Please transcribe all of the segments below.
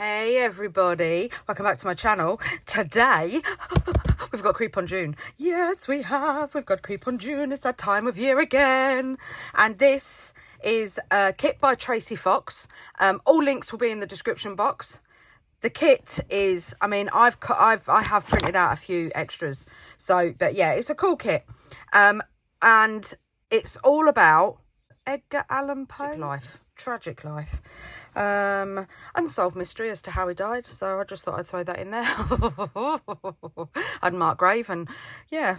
Hey everybody, welcome back to my channel. Today we've got Creeponjune. Yes, we have. We've got Creeponjune. It's that time of year again. And this is a kit by Tracy Fox. All links will be in the description box. The kit is, I mean, I have printed out a few extras. So, but yeah, it's a cool kit. And it's all about Edgar Allan Poe tragic life, unsolved mystery as to how he died. So I just thought I'd throw that in there. I'd mark grave, and yeah,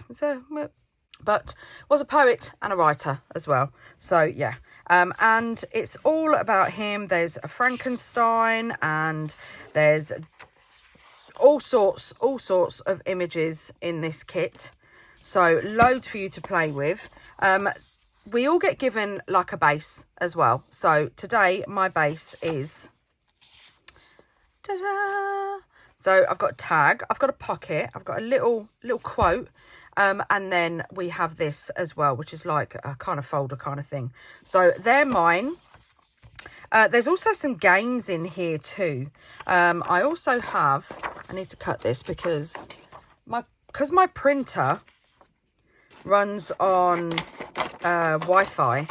but was a poet and a writer as well. So yeah, and it's all about him. There's a Frankenstein, and there's all sorts of images in this kit. So loads for you to play with. We all get given like a base as well. So today my base is, ta-da! So I've got a tag, I've got a pocket, I've got a little quote, and then we have this as well, which is like a kind of folder kind of thing. So they're mine. There's also some games in here too. I also have, I need to cut this because my printer runs on Wi-Fi.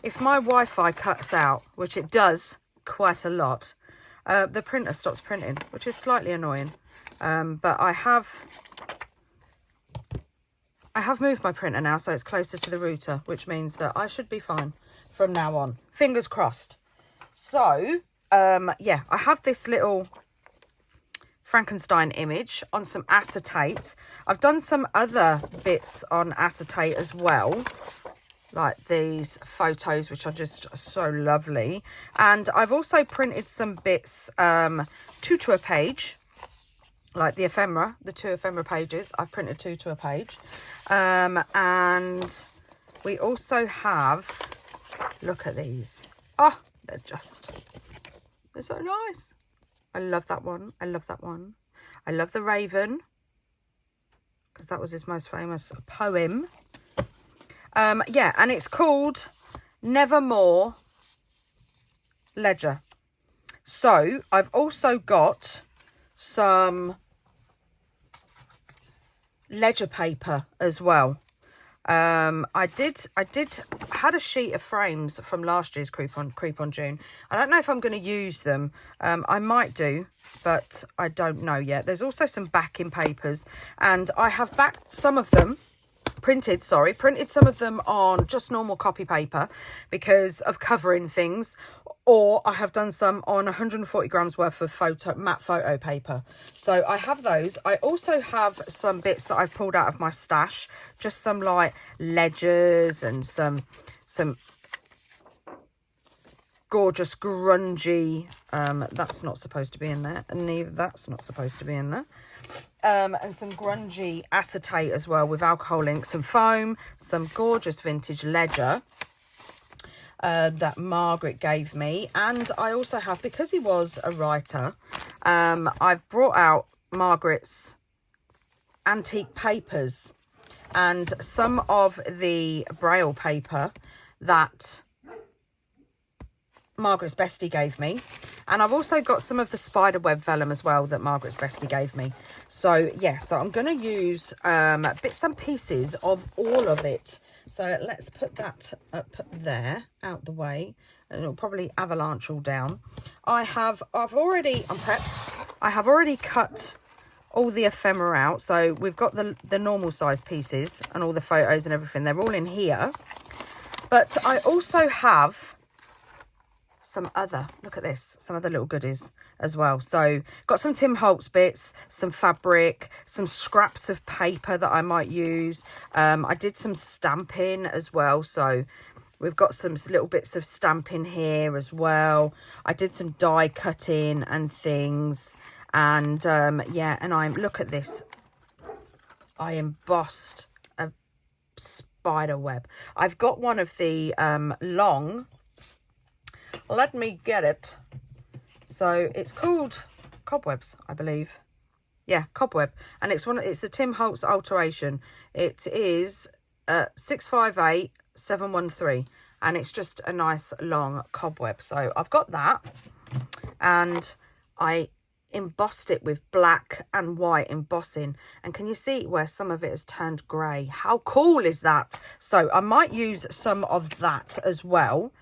If my Wi-Fi cuts out, which it does quite a lot, the printer stops printing, which is slightly annoying. But I have moved my printer now, so it's closer to the router, which means that I should be fine from now on. Fingers crossed. So yeah, I have this little Frankenstein image on some acetate. I've done some other bits on acetate as well, like these photos, which are just so lovely. And I've also printed some bits two to a page, like the ephemera, the 2 ephemera pages. I've printed 2 to a page. And we also have, look at these. Oh, they're so nice. I love that one. I love that one. I love the Raven, because that was his most famous poem. Yeah, and it's called Nevermore Ledger. So I've also got some ledger paper as well. I had a sheet of frames from last year's Creeponjune. I don't know if I'm going to use them. I might do, but I don't know yet. There's also some backing papers, and I have backed some of them, printed some of them on just normal copy paper because of covering things, or I have done some on 140 grams worth of matte photo paper. So I have those. I also have some bits that I've pulled out of my stash, just some like ledgers and some gorgeous grungy, that's not supposed to be in there, and neither that's not supposed to be in there. And some grungy acetate as well with alcohol inks and foam, some gorgeous vintage ledger that Margaret gave me. And I also have, because he was a writer, I've brought out Margaret's antique papers and some of the braille paper that Margaret's bestie gave me. And I've also got some of the spiderweb vellum as well that Margaret's bestie gave me. So yeah, so I'm going to use bits and pieces of all of it. So let's put that up there, out the way, and it'll probably avalanche all down. I'm prepped. I have already cut all the ephemera out. So we've got the normal size pieces and all the photos and everything. They're all in here. But I also have some other, look at this, some other little goodies as well. So got some Tim Holtz bits, some fabric, some scraps of paper that I might use. I did some stamping as well, so we've got some little bits of stamping here as well. I did some die cutting and things, and yeah, and look at this, I embossed a spider web. I've got one of the long, let me get it. So it's called Cobwebs, I believe. Yeah, Cobweb. And it's the Tim Holtz alteration. It is 658713. And it's just a nice long cobweb. So I've got that. And I embossed it with black and white embossing, and can you see where some of it has turned grey? How cool is that? So I might use some of that as well,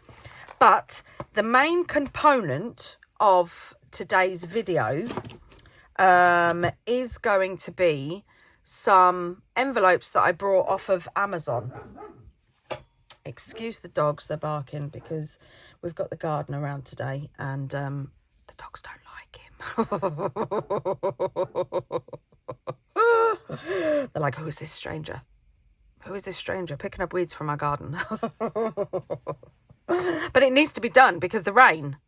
but the main component of today's video is going to be some envelopes that I brought off of Amazon. Excuse the dogs, they're barking because we've got the garden around today, and the dogs don't like him. They're like, who is this stranger? Who is this stranger picking up weeds from our garden? But it needs to be done because the rain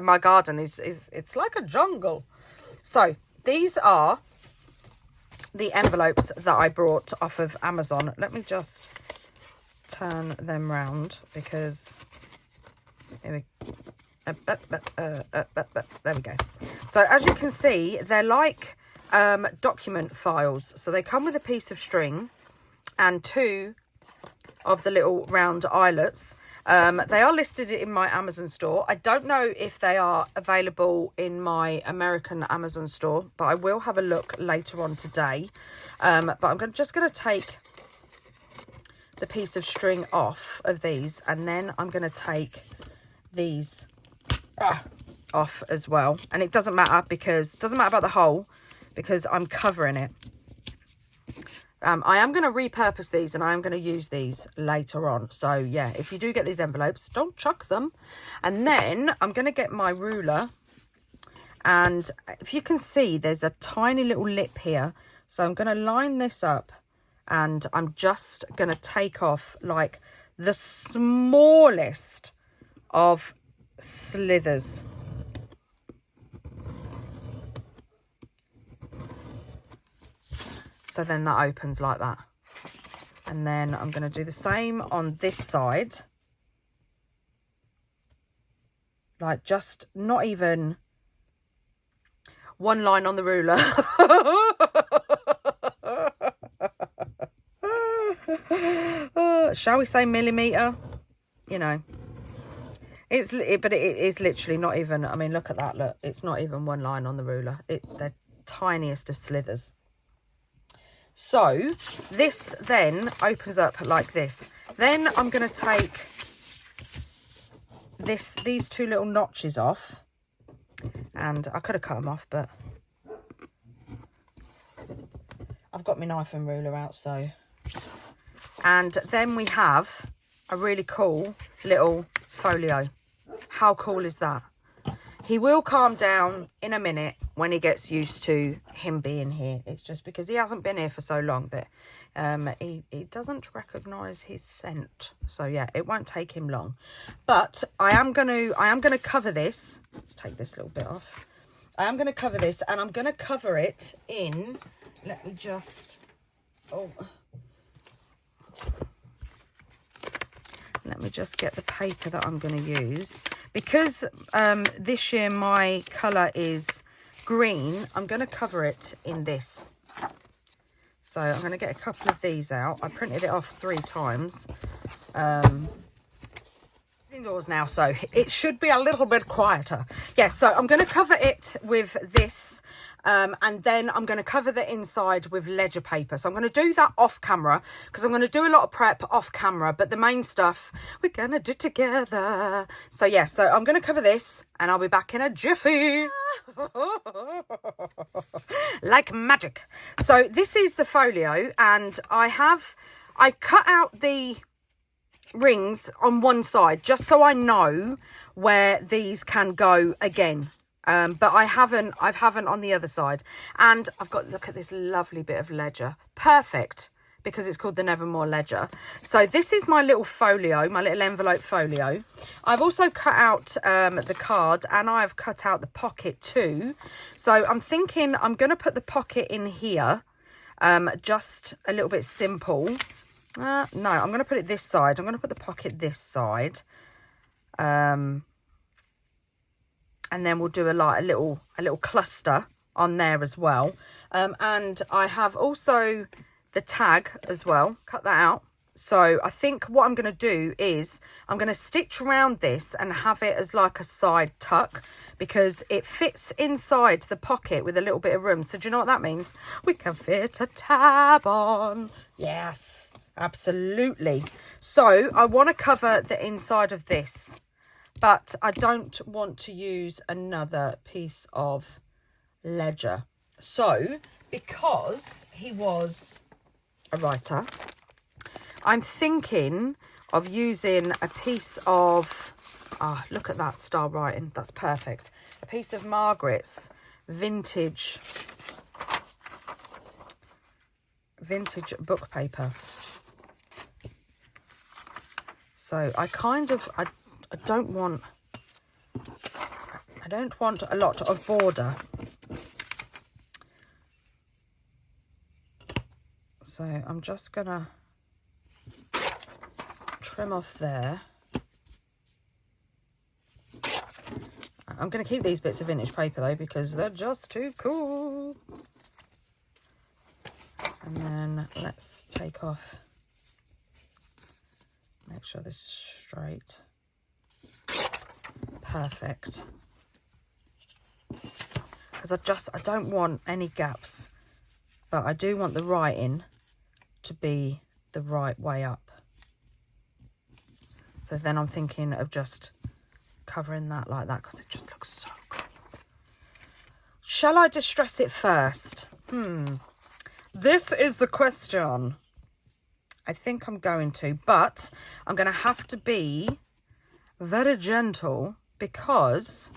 my garden is it's like a jungle. So these are the envelopes that I brought off of Amazon. Let me just turn them round because here we there we go. So as you can see, they're like document files. So they come with a piece of string and 2 of the little round eyelets. They are listed in my Amazon store. I don't know if they are available in my American Amazon store, but I will have a look later on today. But I'm just going to take the piece of string off of these, and then I'm going to take these off as well. And it doesn't matter about the hole because I'm covering it. I am going to repurpose these, and I am going to use these later on. So yeah, if you do get these envelopes, don't chuck them. And then I'm going to get my ruler, and if you can see, there's a tiny little lip here. So I'm going to line this up, and I'm just going to take off like the smallest of slithers. So then that opens like that. And then I'm going to do the same on this side. Like just not even one line on the ruler. Shall we say millimetre? You know. But it is literally not even, I mean, look at that, look. It's not even one line on the ruler. They're tiniest of slithers. So this then opens up like this. Then I'm going to take these 2 little notches off, and I could have cut them off, but I've got my knife and ruler out. So, and then we have a really cool little folio. How cool is that? He will calm down in a minute when he gets used to him being here. It's just because he hasn't been here for so long that he doesn't recognise his scent. So yeah, it won't take him long. But I am gonna cover this. Let's take this little bit off. I am gonna cover this, and I'm gonna cover it in. Let me just. Let me just get the paper that I'm going to use. Because this year my colour is green, I'm going to cover it in this. So I'm going to get a couple of these out. I printed it off 3 times. Indoors now, so it should be a little bit quieter. Yeah, so I'm going to cover it with this. And then I'm going to cover the inside with ledger paper. So I'm going to do that off camera because I'm going to do a lot of prep off camera, but the main stuff we're going to do together. So yeah, so I'm going to cover this and I'll be back in a jiffy. Like magic. So this is the folio, and I cut out the rings on one side just so I know where these can go again. But I haven't on the other side. And I've got, look at this lovely bit of ledger. Perfect, because it's called the Nevermore Ledger. So this is my little folio, my little envelope folio. I've also cut out the card, and I've cut out the pocket too. So I'm thinking I'm going to put the pocket in here, just a little bit simple. No, I'm going to put it this side. I'm going to put the pocket this side. And then we'll do a little cluster on there as well. And I have also the tag as well. Cut that out. So I think what I'm going to do is I'm going to stitch around this and have it as like a side tuck, because it fits inside the pocket with a little bit of room. So do you know what that means? We can fit a tab on. Yes, absolutely. So I want to cover the inside of this, but I don't want to use another piece of ledger. So because he was a writer, I'm thinking of using a piece of, look at that style writing, that's perfect. A piece of Margaret's vintage book paper. So I kind of, I don't want a lot of border. So I'm just gonna trim off there. I'm going to keep these bits of vintage paper though, because they're just too cool. And then let's take off, make sure this is straight. Perfect. Because I don't want any gaps, but I do want the writing to be the right way up. So then I'm thinking of just covering that like that, because it just looks so cool. Shall I distress it first? This is the question. I think I'm going to, but I'm going to have to be very gentle, because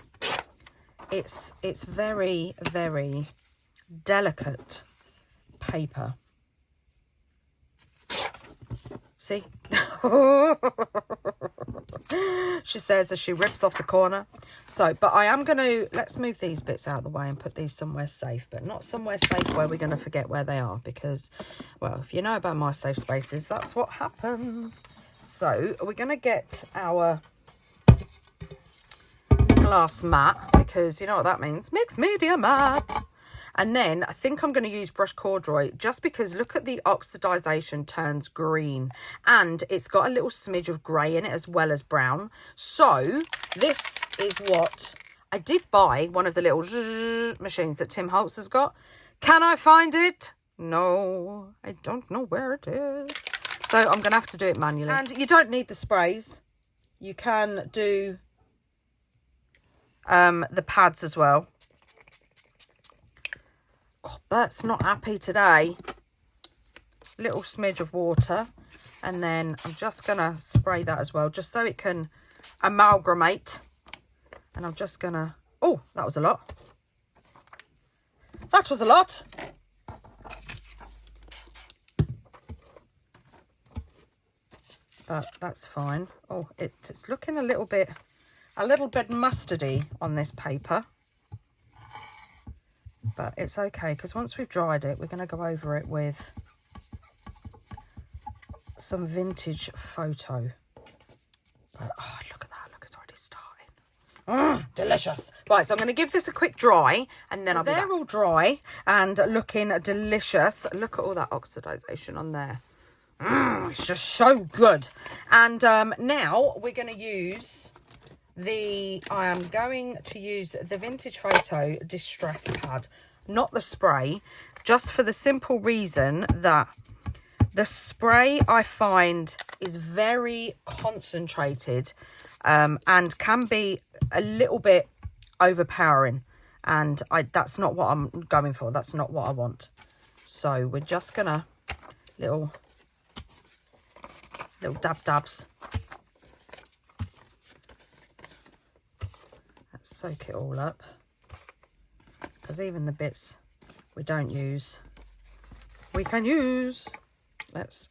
it's very, very delicate paper. See? She says as she rips off the corner. So, but I am going to, let's move these bits out of the way and put these somewhere safe, but not somewhere safe where we're going to forget where they are, because, well, if you know about my safe spaces, that's what happens. So we're going to get our glass mat, because you know what that means, mixed media mat. And then I think I'm going to use brush corduroy, just because look at the oxidization turns green, and it's got a little smidge of grey in it as well as brown. So this is what I did buy, one of the little machines that Tim Holtz has got. Can I find it? No, I don't know where it is. So I'm going to have to do it manually. And you don't need the sprays. You can do the pads as well. Oh, Bert's not happy today. Little smidge of water, and then I'm just gonna spray that as well, just so it can amalgamate. And I'm just gonna, oh, that was a lot. That was a lot. But that's fine. Oh, it's looking a little bit mustardy on this paper. But it's okay, because once we've dried it, we're going to go over it with some vintage photo. But, oh, look at that. Look, it's already starting. Delicious. Right, so I'm going to give this a quick dry, and then they're all dry and looking delicious. Look at all that oxidization on there. It's just so good. And now we're going to use I am going to use the Vintage Photo Distress Pad, not the spray, just for the simple reason that the spray I find is very concentrated and can be a little bit overpowering, and that's not what I'm going for. That's not what I want. So we're just gonna little dabs. Soak it all up, because even the bits we don't use, we can use. Let's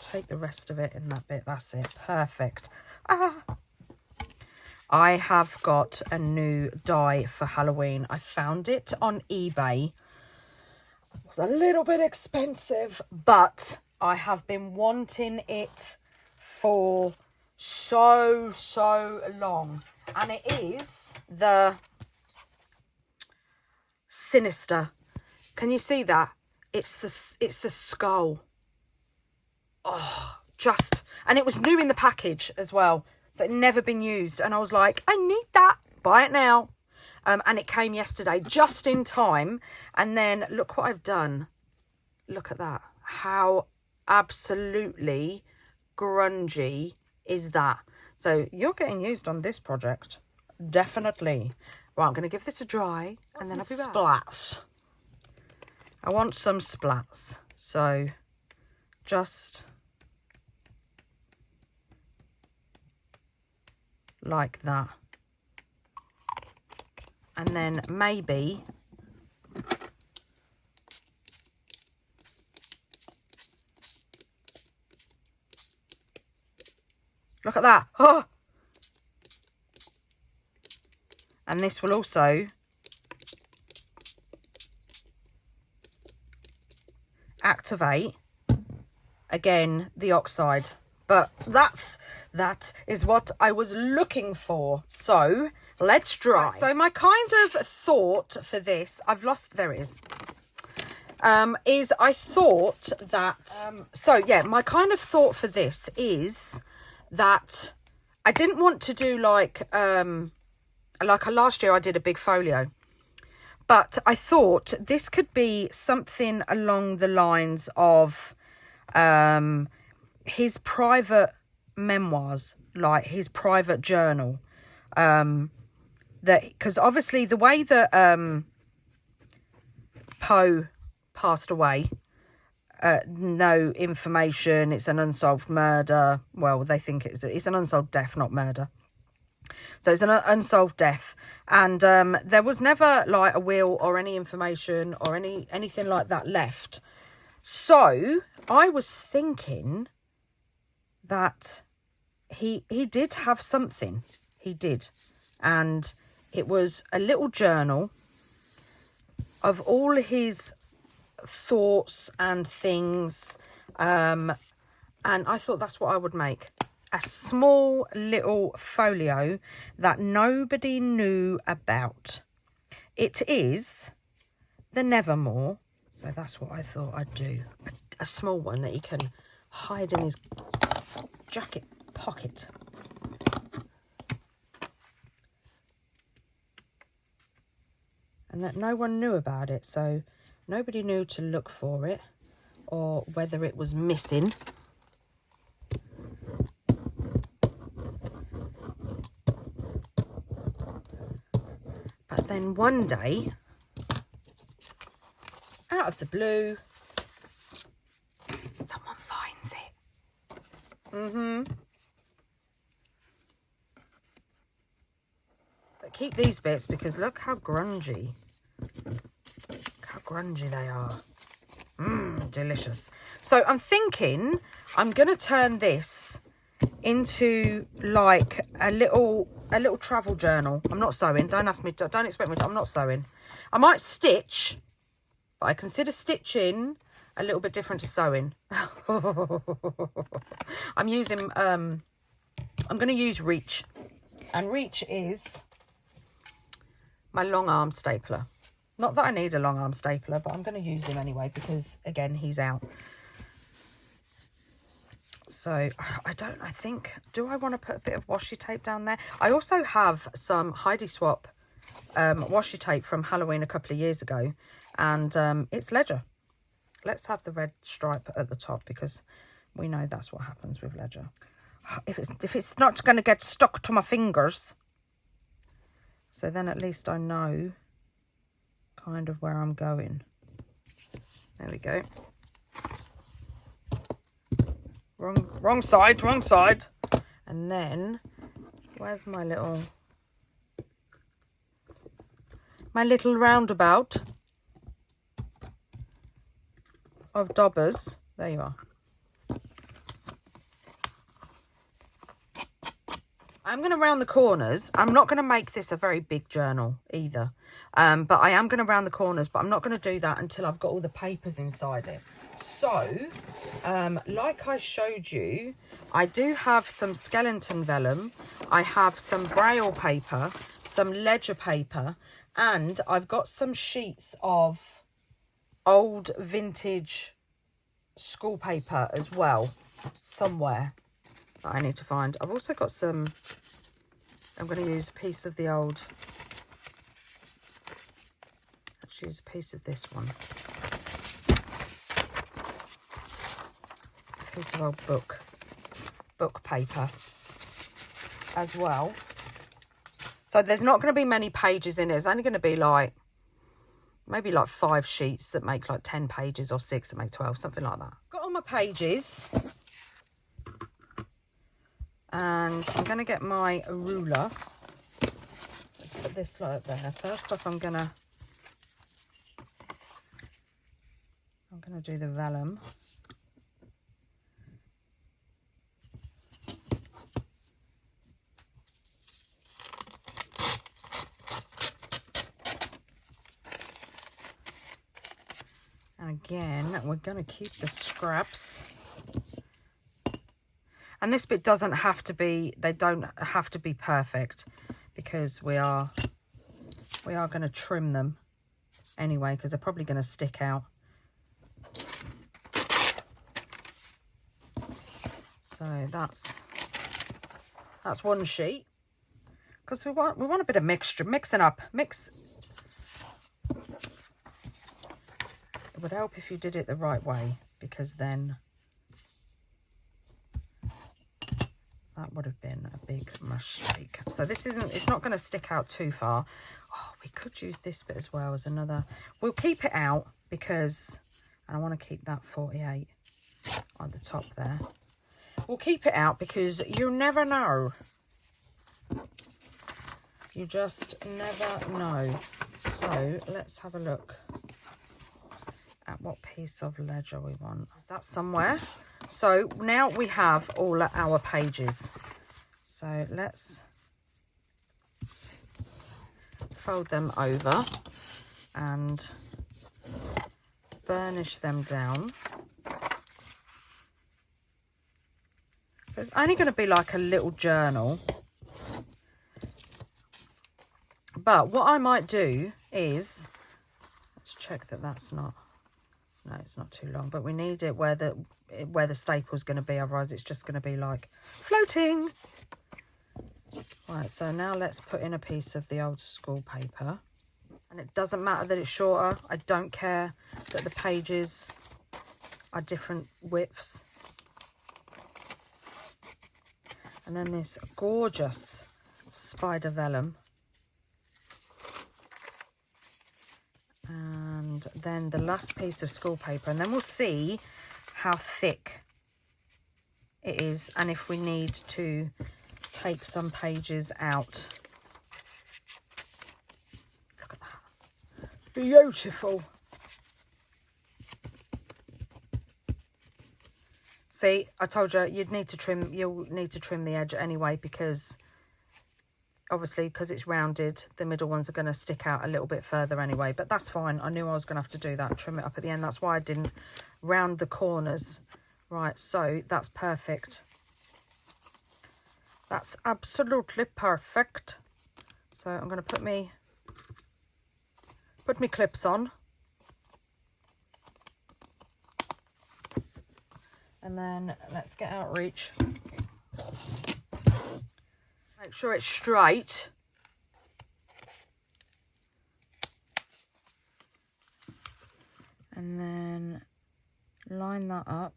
take the rest of it in that bit. That's it. Perfect. I have got a new die for Halloween. I found it on eBay. It was a little bit expensive, but I have been wanting it for so long. And it is the Sinister. Can you see that? It's the skull. Oh, and it was new in the package as well. So it never been used. And I was like, I need that. Buy it now. And it came yesterday just in time. And then look what I've done. Look at that. How absolutely grungy is that? So you're getting used on this project. Definitely. Right, I'm going to give this a dry and then I'll be back. Splats. I want some splats. So just like that. And then maybe look at that. Oh! And this will also activate again the oxide. But that is what I was looking for. So let's dry. Right, so my kind of thought for this, I've lost, there it is I thought that, so yeah, my kind of thought for this is that I didn't want to do like last year I did a big folio. But I thought this could be something along the lines of his private memoirs, like his private journal. That because obviously the way that Poe passed away, no information, it's an unsolved murder. Well, they think it's an unsolved death, not murder. So it's an unsolved death, and there was never like a will or any information or anything like that left. So I was thinking that he did have something. He did, and it was a little journal of all his thoughts and things, and I thought that's what I would make. A small little folio that nobody knew about. It is the Nevermore, so that's what I thought I'd do. A small one that he can hide in his jacket pocket. And that no one knew about it, so nobody knew to look for it or whether it was missing. But then one day, out of the blue, someone finds it. But keep these bits because look how grungy. Look how grungy they are. Delicious. So I'm thinking I'm going to turn this into like a little travel journal. I'm not sewing. Don't ask me. Don't expect me to. I'm not sewing. I might stitch, but I consider stitching a little bit different to sewing. I'm using. I'm going to use Reach, and Reach is my long arm stapler. Not that I need a long arm stapler, but I'm going to use him anyway because again he's out. So I think, do I want to put a bit of washi tape down there? I also have some Heidi Swap washi tape from Halloween a couple of years ago, and it's Ledger. Let's have the red stripe at the top because we know that's what happens with Ledger. If it's not going to get stuck to my fingers, so then at least I know kind of where I'm going. There we go. Wrong side. And then, where's my little roundabout of daubers? There you are. I'm going to round the corners. I'm not going to make this a very big journal either. But I am going to round the corners, but I'm not going to do that until I've got all the papers inside it. So, like I showed you, I do have some skeleton vellum. I have some braille paper, some ledger paper, and I've got some sheets of old vintage school paper as well. somewhere that I need to find. I've also got some, I'm going to use a piece of the old, let's use a piece of this one. A piece of old book paper as well. So there's not going to be many pages in it. It's only going to be like, maybe like 5 sheets that make like 10 pages, or 6 that make 12, something like that. Got all my pages. And I'm going to get my ruler. Let's put this right there. First off, I'm going to do the vellum. And again, we're going to keep the scraps. And this bit doesn't have to be, they don't have to be perfect, because we are going to trim them anyway, because they're probably going to stick out. So that's one sheet, because we want a bit of mixture, mixing up, mix. It would help if you did it the right way, because then that would have been a big mistake. So this isn't, it's not going to stick out too far. Oh, we could use this bit as well as another. We'll keep it out because, and I want to keep that 48 on the top there. We'll keep it out because you never know. You just never know. So let's have a look at what piece of ledger we want. Is that somewhere? So now we have all our pages. So let's fold them over and burnish them down. So it's only going to be like a little journal. But what I might do is, let's check that that's not, no, it's not too long, but we need it where the staple's going to be, otherwise it's just going to be like floating. Right, so now let's put in a piece of the old school paper. And it doesn't matter that it's shorter. I don't care that the pages are different widths. And then this gorgeous spider vellum. And then the last piece of school paper. And then we'll see how thick it is and if we need to take some pages out. Look at that. Beautiful. See, I told you you'll need to trim the edge anyway, because obviously because it's rounded, the middle ones are going to stick out a little bit further anyway, but that's fine. I knew I was going to have to do that, trim it up at the end. That's why I didn't round the corners. Right, so that's perfect. That's absolutely perfect. So I'm going to put me clips on. And then let's get out reach. Make sure it's straight. And then line that up.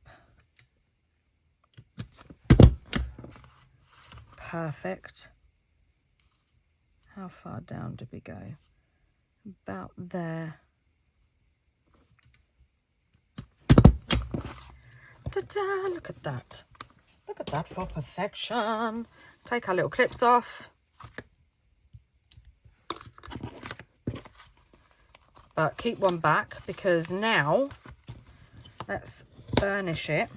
Perfect. How far down did we go? About there. Ta-da! Look at that. Look at that for perfection. Take our little clips off. But keep one back, because now let's burnish it.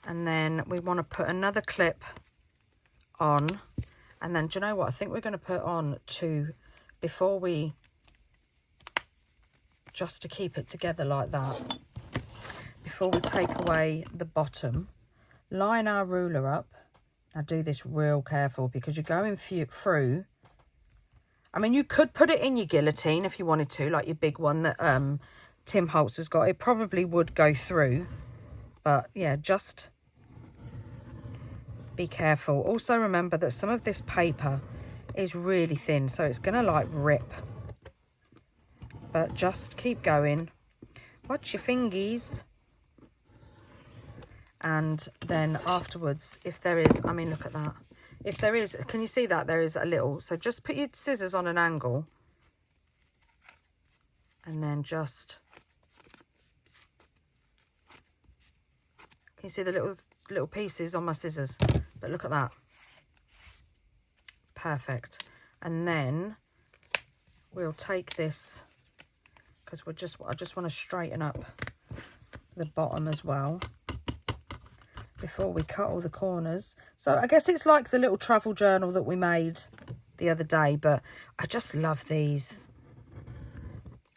And then we want to put another clip on. And then, do you know what? I think we're going to put on 2 before we, just to keep it together like that. Before we take away the bottom, line our ruler up. Now do this real careful, because you're going through. I mean, you could put it in your guillotine if you wanted to, like your big one that Tim Holtz has got. It probably would go through, but yeah, just be careful. Also remember that some of this paper is really thin, so it's gonna like rip, but just keep going. Watch your fingies. And then afterwards, if there is, I mean, look at that. If there is, can you see that there is a little? So just put your scissors on an angle. And then just, can you see the little pieces on my scissors? But look at that. Perfect. And then we'll take this, because I just want to straighten up the bottom as well before we cut all the corners. So I guess it's like the little travel journal that we made the other day, but I just love these.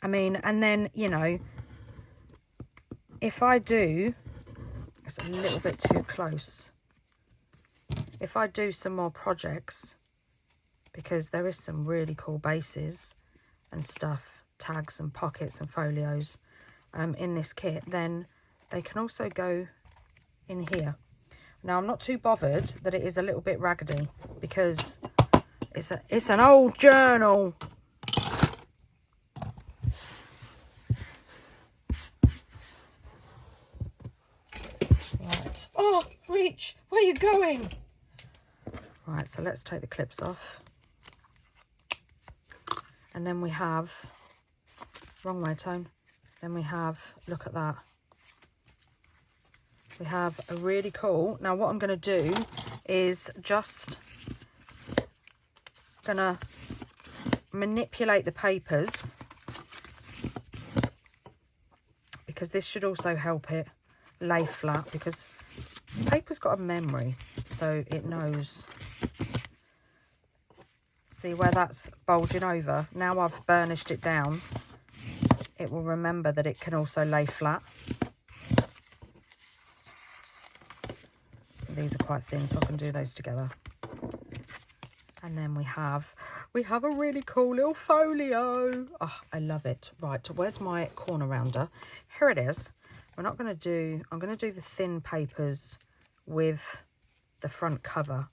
I mean, and then, you know, if I do, it's a little bit too close. If I do some more projects, because there is some really cool bases and stuff, tags and pockets and folios in this kit, then they can also go in here. Now I'm not too bothered that it is a little bit raggedy, because it's an old journal. Right. Oh, Reach, where are you going? Right, so let's take the clips off. And then we have, wrong way, Tone. Then we have, look at that. We have a really cool, now what I'm going to do is just going to manipulate the papers, because this should also help it lay flat, because paper's got a memory, so it knows. See where that's bulging over? Now I've burnished it down, it will remember that it can also lay flat. These are quite thin, so I can do those together. And then we have a really cool little folio. Oh, I love it. Right, where's my corner rounder? Here it is. I'm going to do the thin papers with the front cover.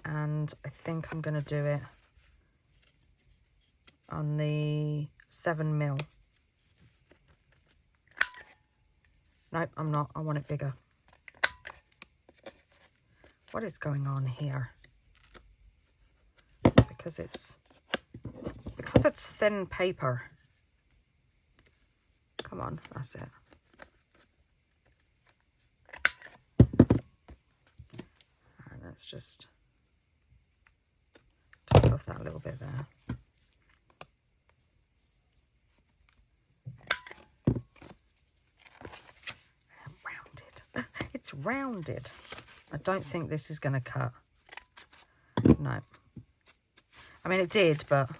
And I think I'm going to do it on the 7mm. Nope, I'm not. I want it bigger. What is going on here? It's because it's thin paper. Come on, that's it. Alright, let's just take off that little bit there. It's rounded. I don't think this is going to cut. No. I mean, it did, but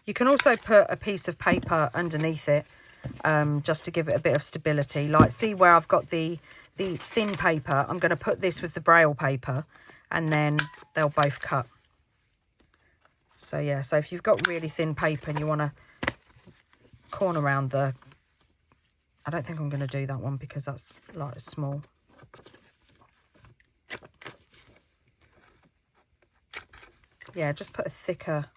you can also put a piece of paper underneath it just to give it a bit of stability. Like, see where I've got the thin paper? I'm going to put this with the braille paper, and then they'll both cut. So, yeah, so if you've got really thin paper and you want to corner around the... I don't think I'm going to do that one because that's like small. Yeah, just put a thicker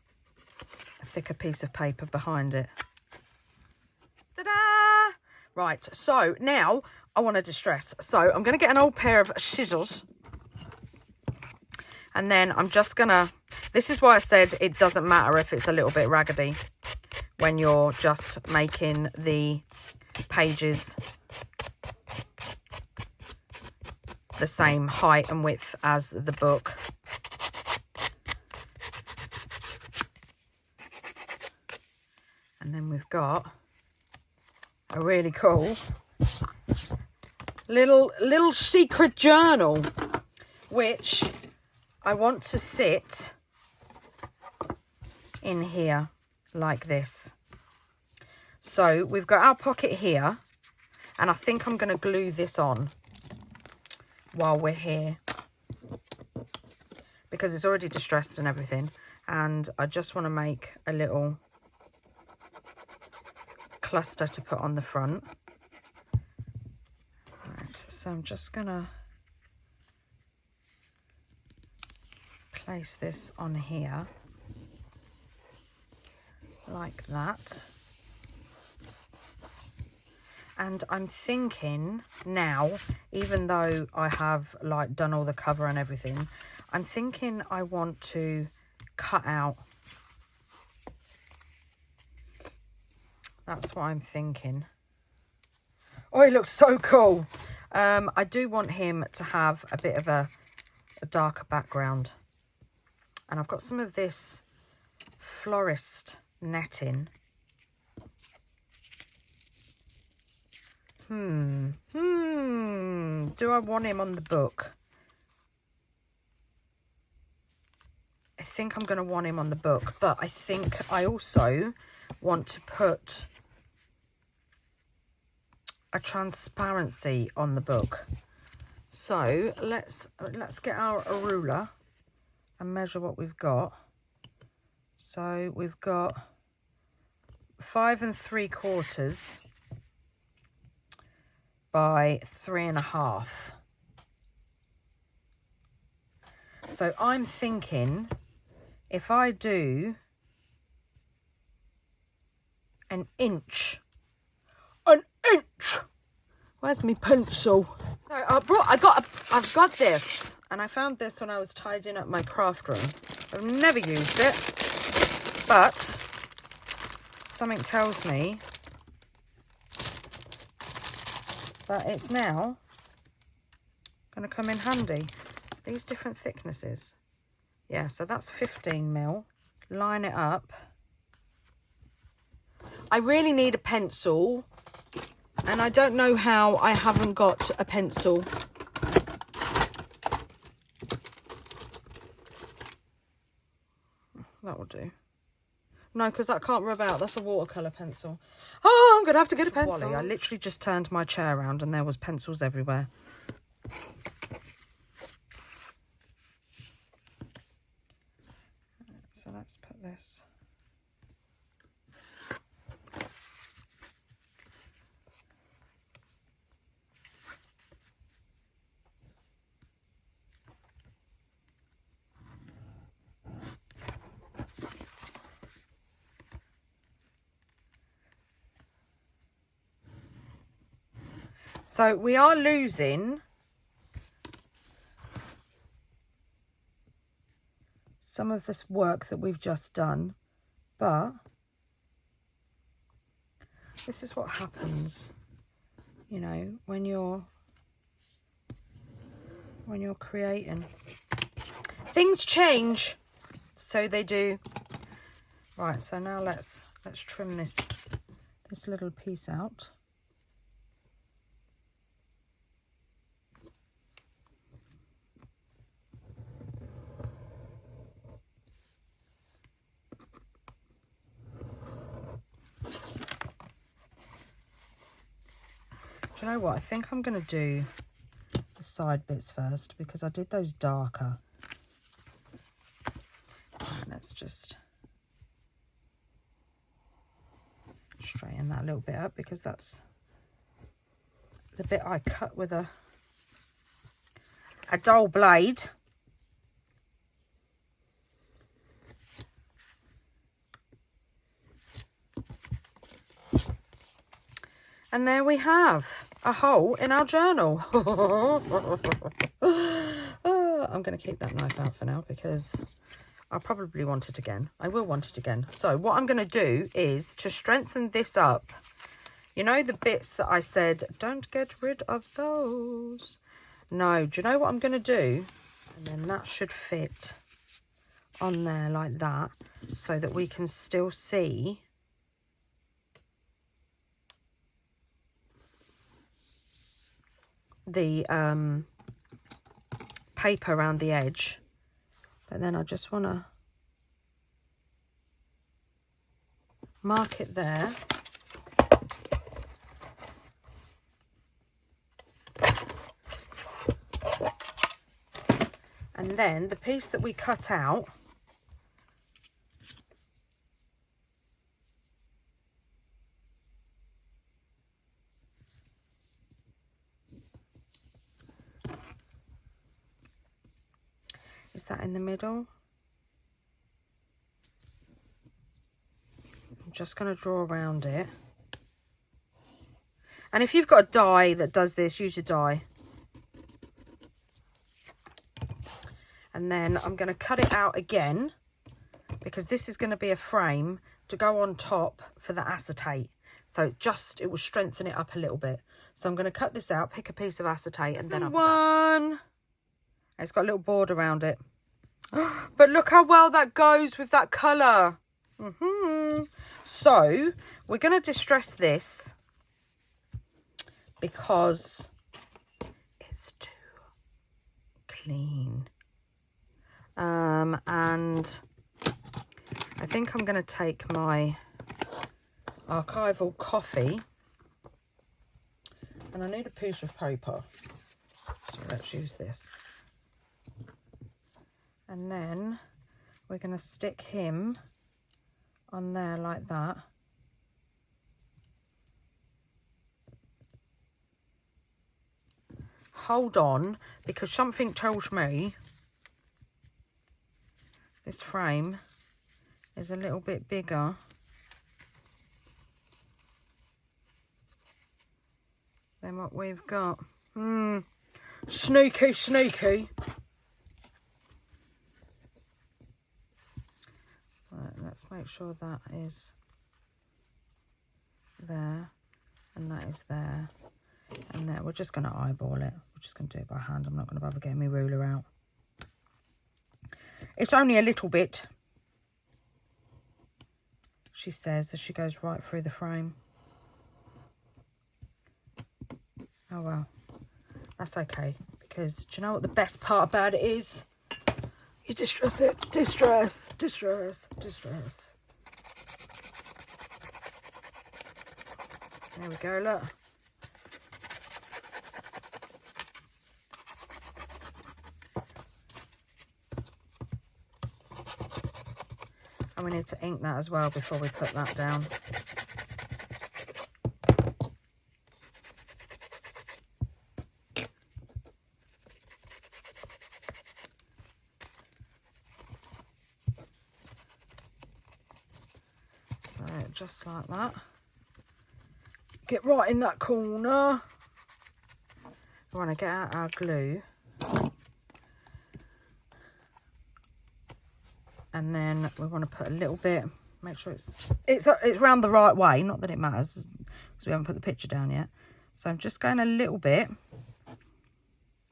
piece of paper behind it. Ta-da! Right, so now I want to distress. So I'm going to get an old pair of scissors. And then I'm just going to... This is why I said it doesn't matter if it's a little bit raggedy when you're just making the pages the same height and width as the book. And then we've got a really cool little secret journal, which I want to sit in here like this. So we've got our pocket here, and I think I'm going to glue this on while we're here because it's already distressed and everything, and I just want to make a little cluster to put on the front. Right, so I'm just gonna place this on here like that. And I'm thinking now, even though I have like done all the cover and everything, I'm thinking I want to cut out. That's what I'm thinking. Oh, he looks so cool. I do want him to have a bit of a darker background. And I've got some of this florist netting. Do I want him on the book? I think I'm going to want him on the book, but I think I also want to put a transparency on the book. So let's get our ruler and measure what we've got. So we've got 5 3/4 by 3.5. So I'm thinking if I do an inch. Where's my pencil? No, I've got this, and I found this when I was tidying up my craft room. I've never used it, but something tells me that it's now going to come in handy. These different thicknesses. Yeah, so that's 15 mil. Line it up. I really need a pencil, and I don't know how I haven't got a pencil. That will do. No, because that can't rub out. That's a watercolour pencil. Oh, I'm going to have to get a pencil. I literally just turned my chair around and there was pencils everywhere. So let's put this. So we are losing some of this work that we've just done, but this is what happens, you know, when you're creating. Things change, so they do. Right, so now let's trim this little piece out. Do you know what? I think I'm going to do the side bits first because I did those darker. Let's just straighten that a little bit up because that's the bit I cut with a dull blade. And there we have a hole in our journal. I'm going to keep that knife out for now because I'll probably want it again. I will want it again. So what I'm going to do is to strengthen this up. You know the bits that I said, don't get rid of those. No, do you know what I'm going to do? And then that should fit on there like that so that we can still see the paper around the edge, but then I just want to mark it there. And then the piece that we cut out, Is that in the middle? I'm just going to draw around it. And if you've got a die that does this, use your die. And then I'm going to cut it out again, because this is going to be a frame to go on top for the acetate. So it will strengthen it up a little bit. So I'm going to cut this out, pick a piece of acetate, and then I'll one. It's got a little board around it. But look how well that goes with that colour. So we're going to distress this because it's too clean. And I think I'm going to take my archival coffee, and I need a piece of paper, so let's use this. And then we're going to stick him on there like that. Hold on, because something tells me this frame is a little bit bigger than what we've got. Sneaky, sneaky. Right, let's make sure that is there and that is there and there. We're just going to eyeball it. We're just going to do it by hand. I'm not going to bother getting my ruler out. It's only a little bit, she says, as she goes right through the frame. Oh well, that's okay, because do you know what the best part about it is? You distress it. Distress, distress, distress. There we go, look. And we need to ink that as well before we put that down. So just like that. Get right in that corner. We want to get out our glue. And then we want to put a little bit, make sure it's round the right way, not that it matters, because we haven't put the picture down yet. So I'm just going a little bit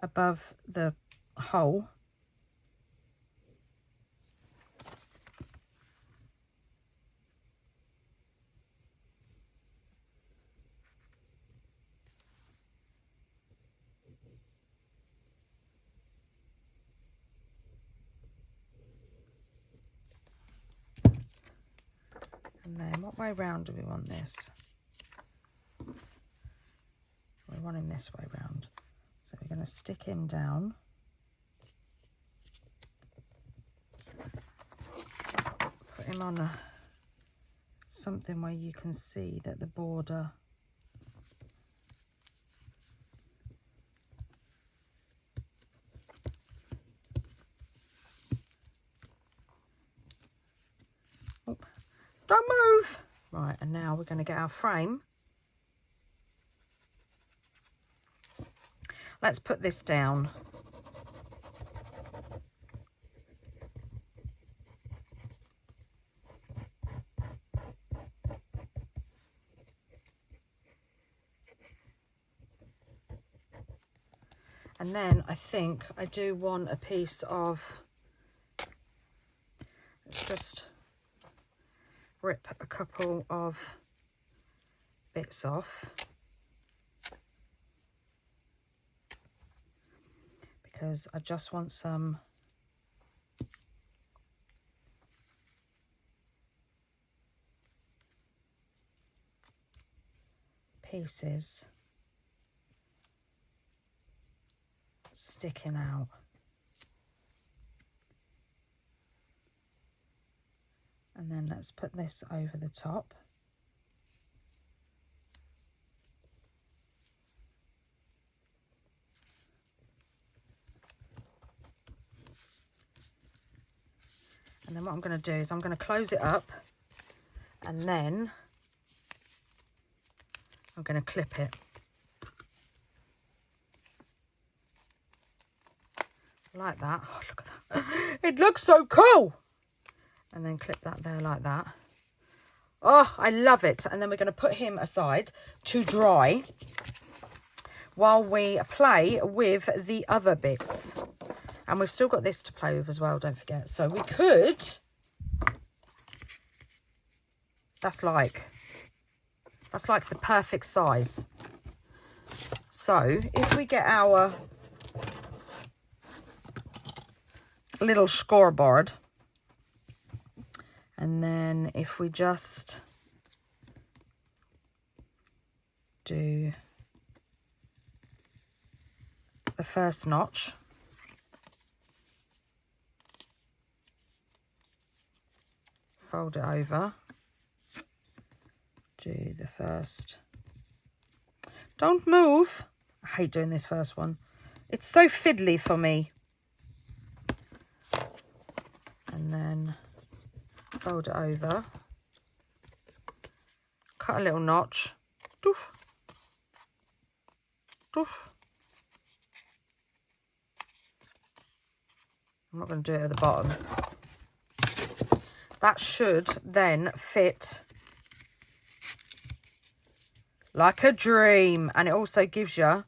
above the hole. And then what way round do we want this? We want him this way round. So we're going to stick him down. Put him on something where you can see that the border don't move. Right, and now we're going to get our frame. Let's put this down. And then I think I do want a piece of, let's just rip a couple of bits off, because I just want some pieces sticking out. And then let's put this over the top. And then what I'm going to do is I'm going to close it up, and then I'm going to clip it. Like that. Oh, look at that. It looks so cool. And then clip that there like that. Oh, I love it. And then we're going to put him aside to dry while we play with the other bits. And we've still got this to play with as well, don't forget. So we could... That's like the perfect size. So if we get our little scoreboard, and then if we just do the first notch, fold it over, do the first, don't move, I hate doing this first one, it's so fiddly for me, and then fold it over, cut a little notch, doof, doof. I'm not going to do it at the bottom. That should then fit like a dream, and it also gives you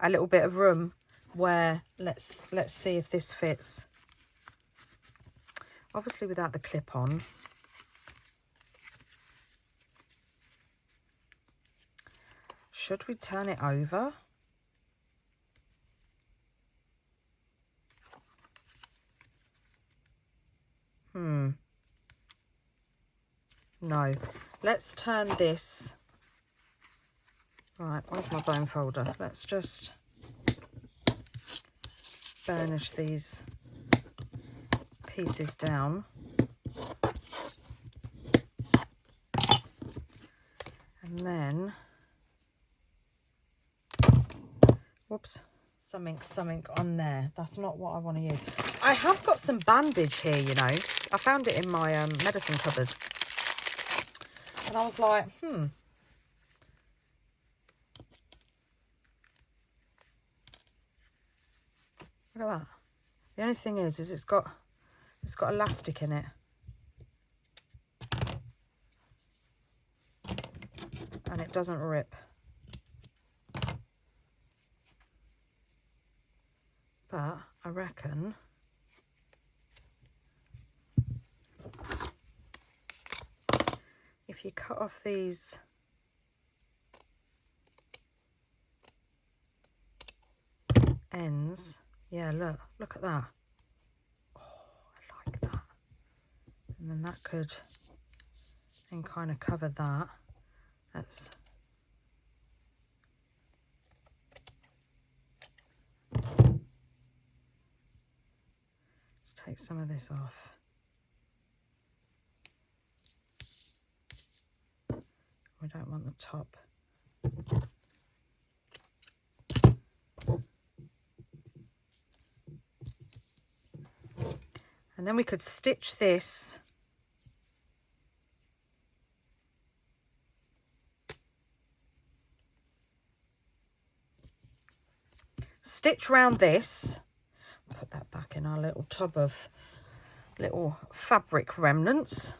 a little bit of room where let's see if this fits. Obviously without the clip on. Should we turn it over? No. Let's turn this. Right, where's my bone folder? Let's just burnish these pieces down. And then, whoops, something on there. That's not what I want to use. I have got some bandage here, you know. I found it in my medicine cupboard. And I was like, Look at that. The only thing is it's got elastic in it. And it doesn't rip. But I reckon if you cut off these ends, yeah, look at that. Oh, I like that. And then that could then kind of cover that. Let's take some of this off. We don't want the top. And then we could stitch this round this, put that back in our little tub of little fabric remnants.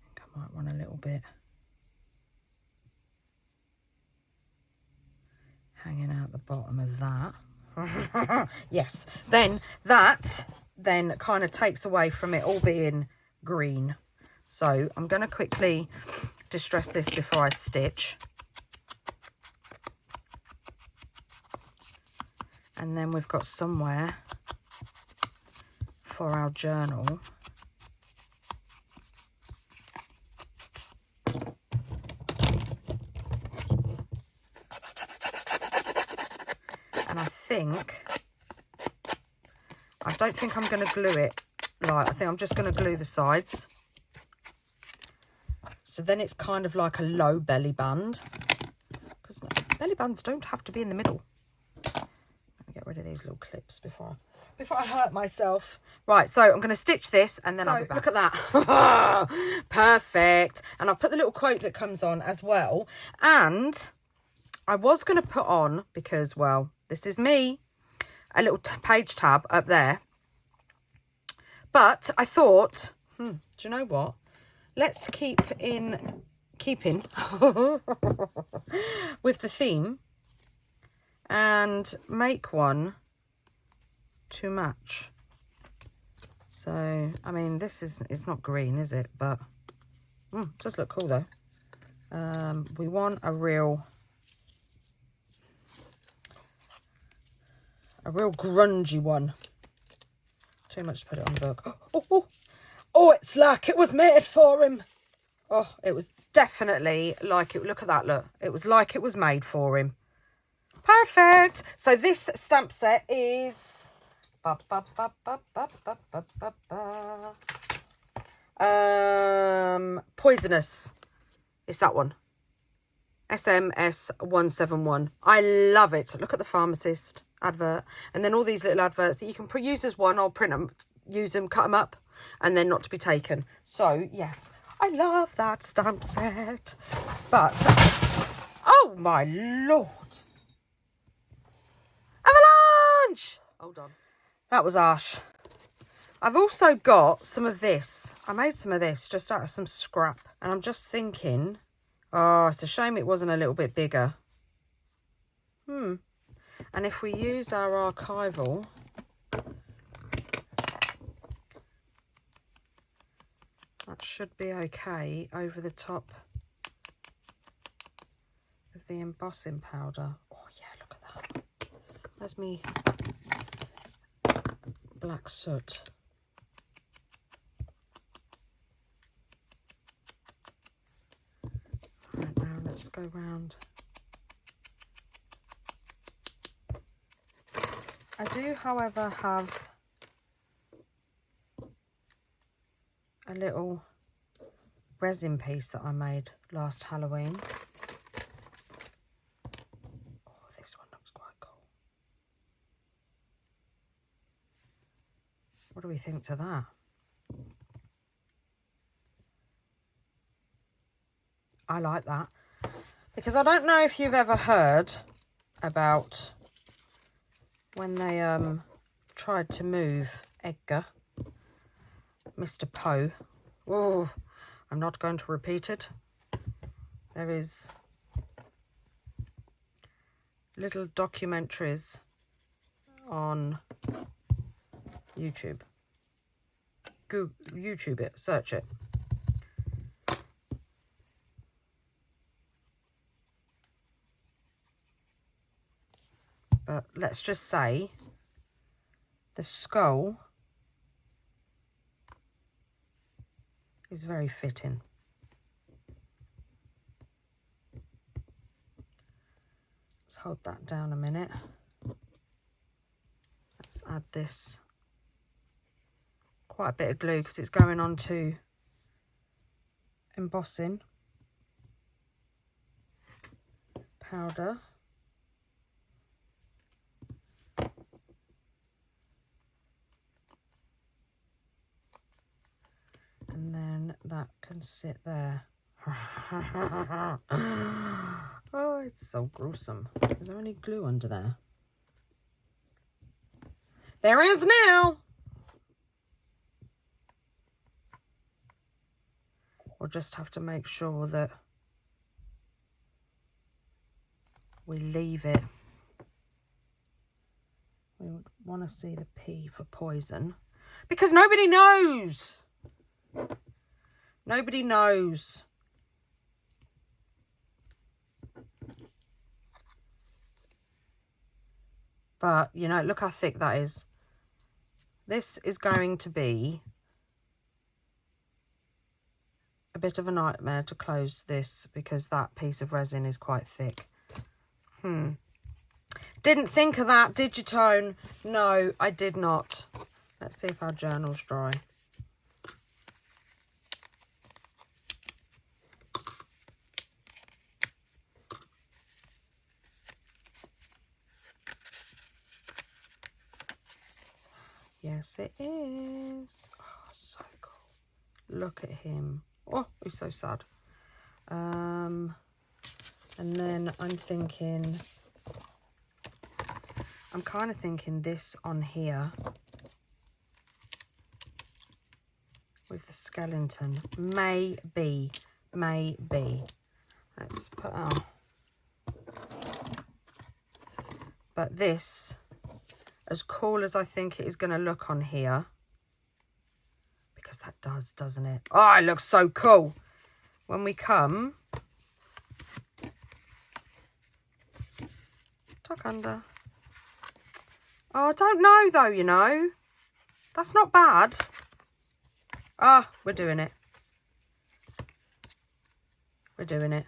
I think I might want a little bit hanging out the bottom of that. Yes, then that kind of takes away from it all being green. So I'm going to quickly distress this before I stitch. And then we've got somewhere for our journal. And I don't think I'm going to glue it. Like, I think I'm just going to glue the sides. So then it's kind of like a low belly band. Because belly bands don't have to be in the middle. Let me get rid of these little clips before I hurt myself. Right, so I'm going to stitch this and then I'll be back. Look at that. Perfect. And I've put the little quote that comes on as well. And I was going to put on, because, well, this is me, a little page tab up there. But I thought, do you know what? Let's keeping with the theme and make one to match. So, I mean, it's not green, is it? But it does look cool though. We want a real grungy one. Too much to put it on the book. Oh, it's like it was made for him. Oh, it was definitely like it. Look at that, look. It was like it was made for him. Perfect. So this stamp set is Poisonous. It's that one. SMS 171. I love it. Look at the pharmacist advert. And then all these little adverts that you can use as one or print them, use them, cut them up, and then not to be taken. So, yes, I love that stamp set. But, oh my Lord. Avalanche! Hold on. That was harsh. I've also got some of this. I made some of this just out of some scrap. And I'm just thinking, oh, it's a shame it wasn't a little bit bigger. And if we use our archival, that should be okay over the top of the embossing powder. Oh yeah, look at that. There's me black soot. Right, now let's go round. I do, however, have a little resin piece that I made last Halloween. Oh, this one looks quite cool. What do we think to that? I like that. Because I don't know if you've ever heard about when they tried to move Edgar, Mr. Poe. Oh, I'm not going to repeat it. There is little documentaries on YouTube. Google, YouTube it, search it. But let's just say the skull is very fitting. Let's hold that down a minute. Let's add this. Quite a bit of glue because it's going on to embossing powder. And then that can sit there. Oh, it's so gruesome. Is there any glue under there? There is now. We'll just have to make sure that we leave it. We would want to see the P for poison because nobody knows. Nobody knows. But, you know, look how thick that is. This is going to be a bit of a nightmare to close this because that piece of resin is quite thick. Didn't think of that, did you, Tone? No, I did not. Let's see if our journal's dry. Yes, it is. Oh, so cool. Look at him. Oh, he's so sad. And then I'm thinking, I'm kind of thinking this on here with the skeleton. Maybe. Let's put out. But this, as cool as I think it is going to look on here, because that does, doesn't it? Oh, it looks so cool. When we come, tuck under. Oh, I don't know though, you know. That's not bad. Ah, we're doing it. We're doing it.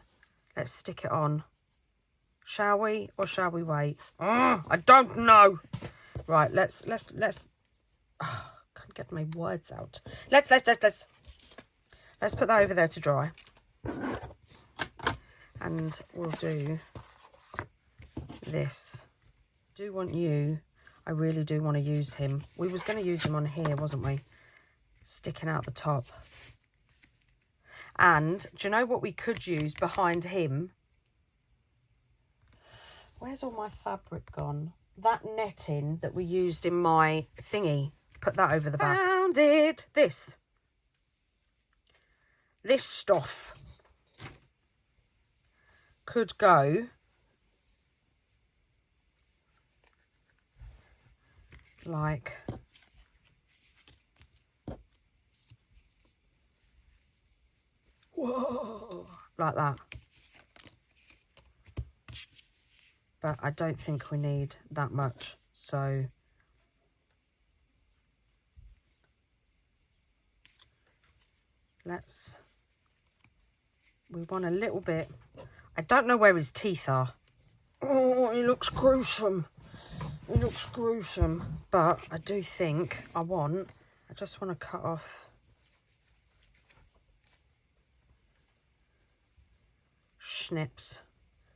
Let's stick it on. Shall we, or shall we wait? Oh, I don't know. Right, let's oh, can't get my words out. Let's put that over there to dry. And we'll do this. I really do want to use him. We was going to use him on here, wasn't we? Sticking out the top. And do you know what we could use behind him? Where's all my fabric gone? That netting that we used in my thingy. Put that over the back. Found it. This stuff could go like whoa, like that. But I don't think we need that much, so we want a little bit. I don't know where his teeth are. Oh, he looks gruesome. He looks gruesome. But I do think I just want to cut off snips.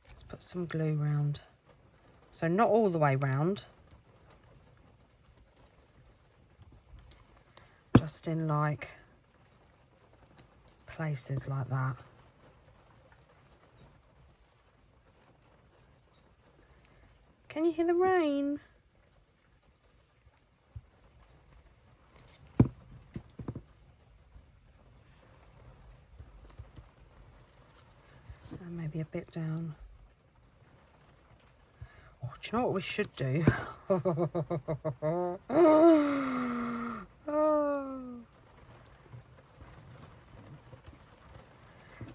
Let's put some glue round. So not all the way round. Just in like places like that. Can you hear the rain? And maybe a bit down. Oh, do you know what we should do?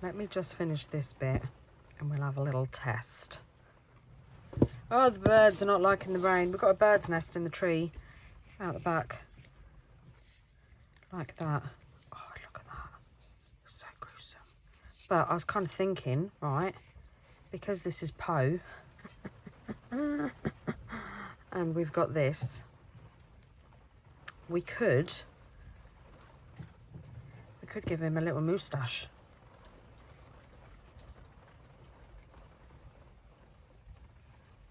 Let me just finish this bit and we'll have a little test. Oh, the birds are not liking the rain. We've got a bird's nest in the tree out the back. Like that. Oh, look at that. It's so gruesome. But I was kind of thinking, right, because this is Poe, and we've got this, we could give him a little moustache.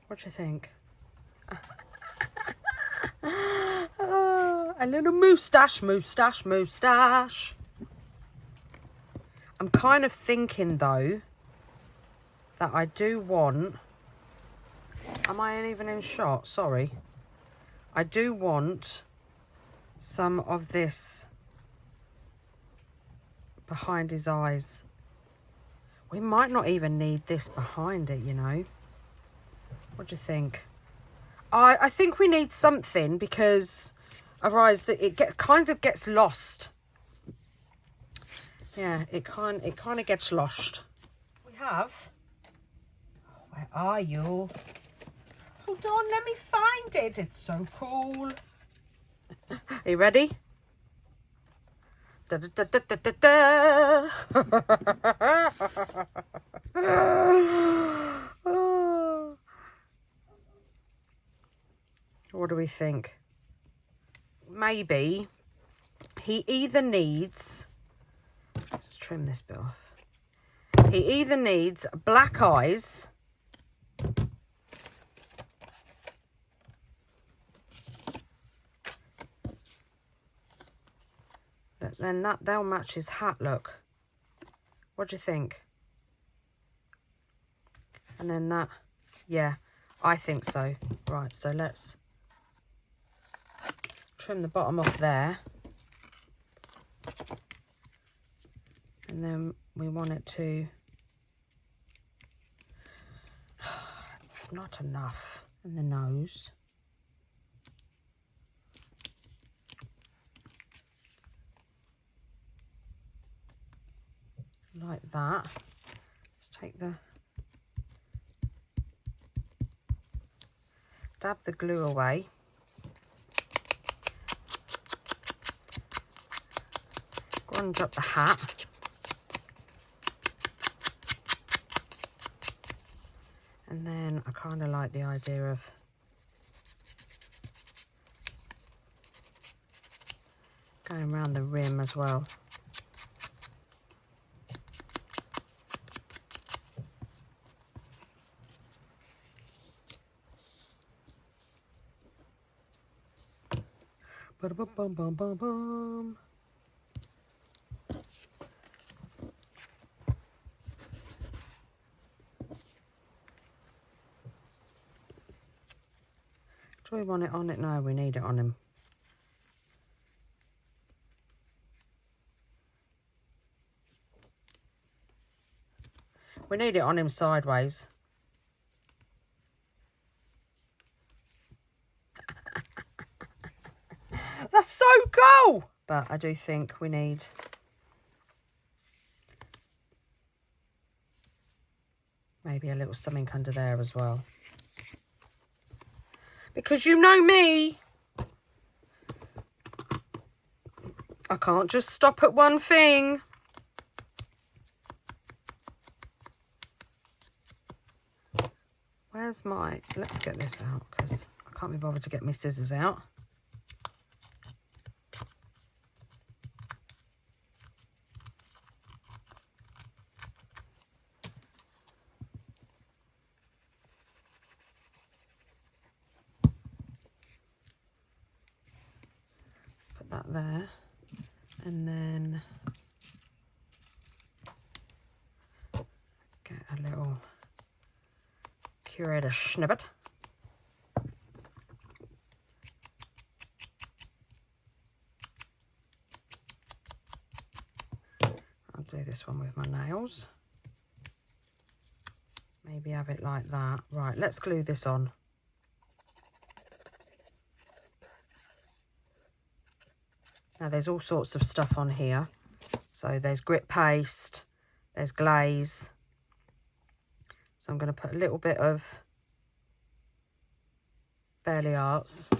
What do you think? A little moustache. I'm kind of thinking though that I do want, am I even in shot? Sorry. I do want some of this behind his eyes. We might not even need this behind it, you know. What do you think? I think we need something because otherwise it kind of gets lost. Yeah, it kind of gets lost. We have. Oh, where are you? Hold on, let me find it. It's so cool. Are you ready? Da, da, da, da, da, da, da. What do we think? Maybe he either needs, let's trim this bit off. He either needs black eyes then they'll match his hat look. What do you think? And then that, yeah, I think so. Right, so let's trim the bottom off there. And then we want it to, it's not enough in the nose. Like that. Let's take the, dab the glue away. Grunge up the hat. And then I kind of like the idea of going around the rim as well. Ba-da-bum-bum-bum-bum-bum. Do we want it on it? No, we need it on him. We need it on him sideways. That's so cool! But I do think we need maybe a little something under there as well. Because you know me, I can't just stop at one thing. Where's my, let's get this out because I can't be bothered to get my scissors out. That there, and then get a little curator snippet. I'll do this one with my nails. Maybe have it like that. Right, let's glue this on. Now there's all sorts of stuff on here. So there's grit paste, there's glaze. So I'm going to put a little bit of Barely Arts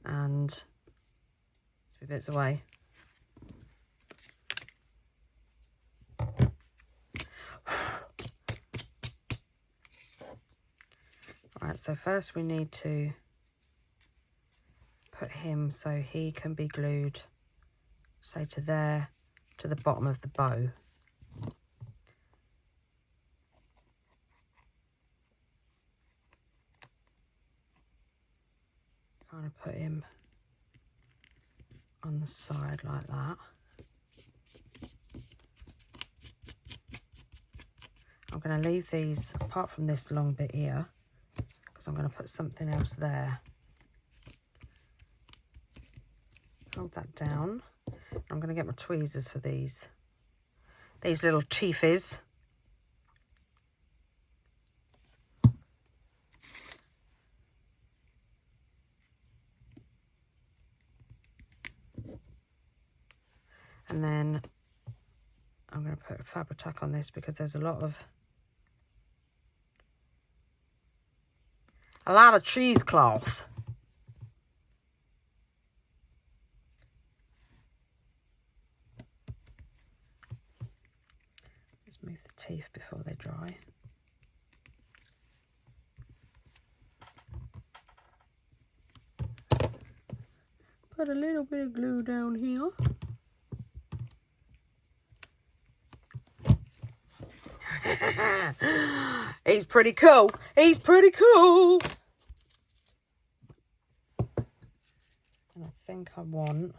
and some bits away. Right, so first we need to put him so he can be glued, say to there, to the bottom of the bow. Kind of put him on the side like that. I'm going to leave these, apart from this long bit here, because I'm going to put something else there. Hold that down. I'm going to get my tweezers for these little teethies. And then I'm going to put a Fabri-Tac on this because there's a lot of cheesecloth. Let's move the teeth before they dry. Put a little bit of glue down here. He's pretty cool. He's pretty cool. And I think I want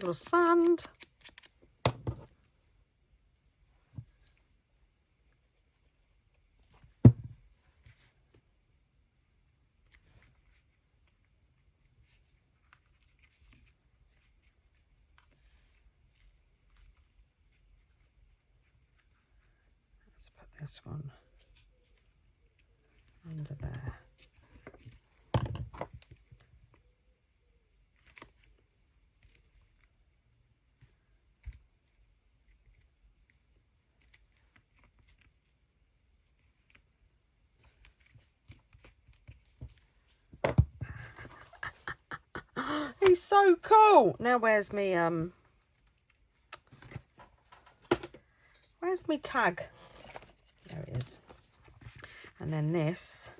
little sand. Let's put this one under there. He's so cool. Now where's me tag? There it is. And then this,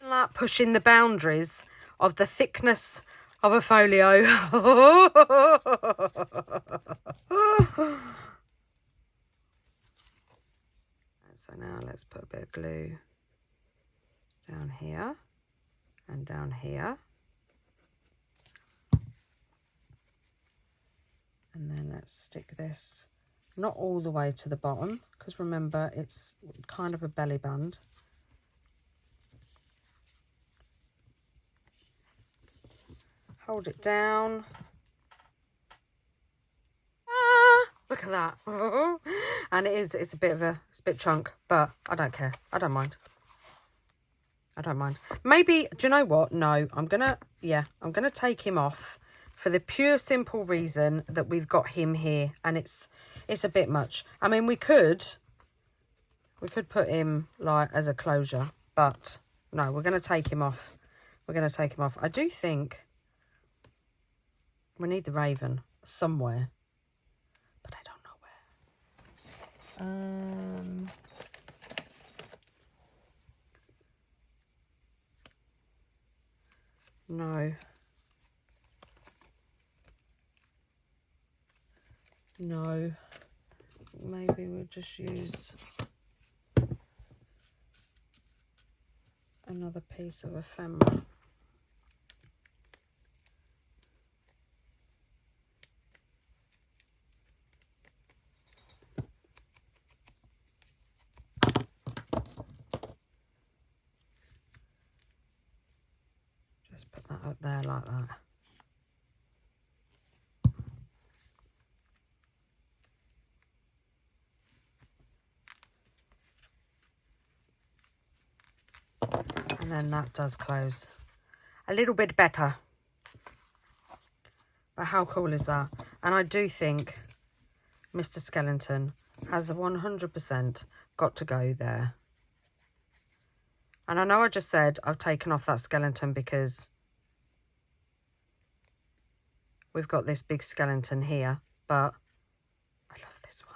like pushing the boundaries of the thickness of a folio. So now let's put a bit of glue down here and down here. And then let's stick this not all the way to the bottom, because remember it's kind of a belly band. Hold it down. Look at that. And it's a bit chunk, but I don't care. I don't mind. I don't mind. Maybe, do you know what? No, I'm gonna take him off for the pure simple reason that we've got him here and it's a bit much. I mean, we could put him like as a closure, but no, we're gonna take him off. We're gonna take him off. I do think we need the raven somewhere, but I don't know where. No. No. Maybe we'll just use another piece of ephemera. Just put that up there like that. And then that does close a little bit better. But how cool is that? And I do think Mr. Skeleton has 100% got to go there. And I know I just said I've taken off that skeleton because we've got this big skeleton here, but I love this one.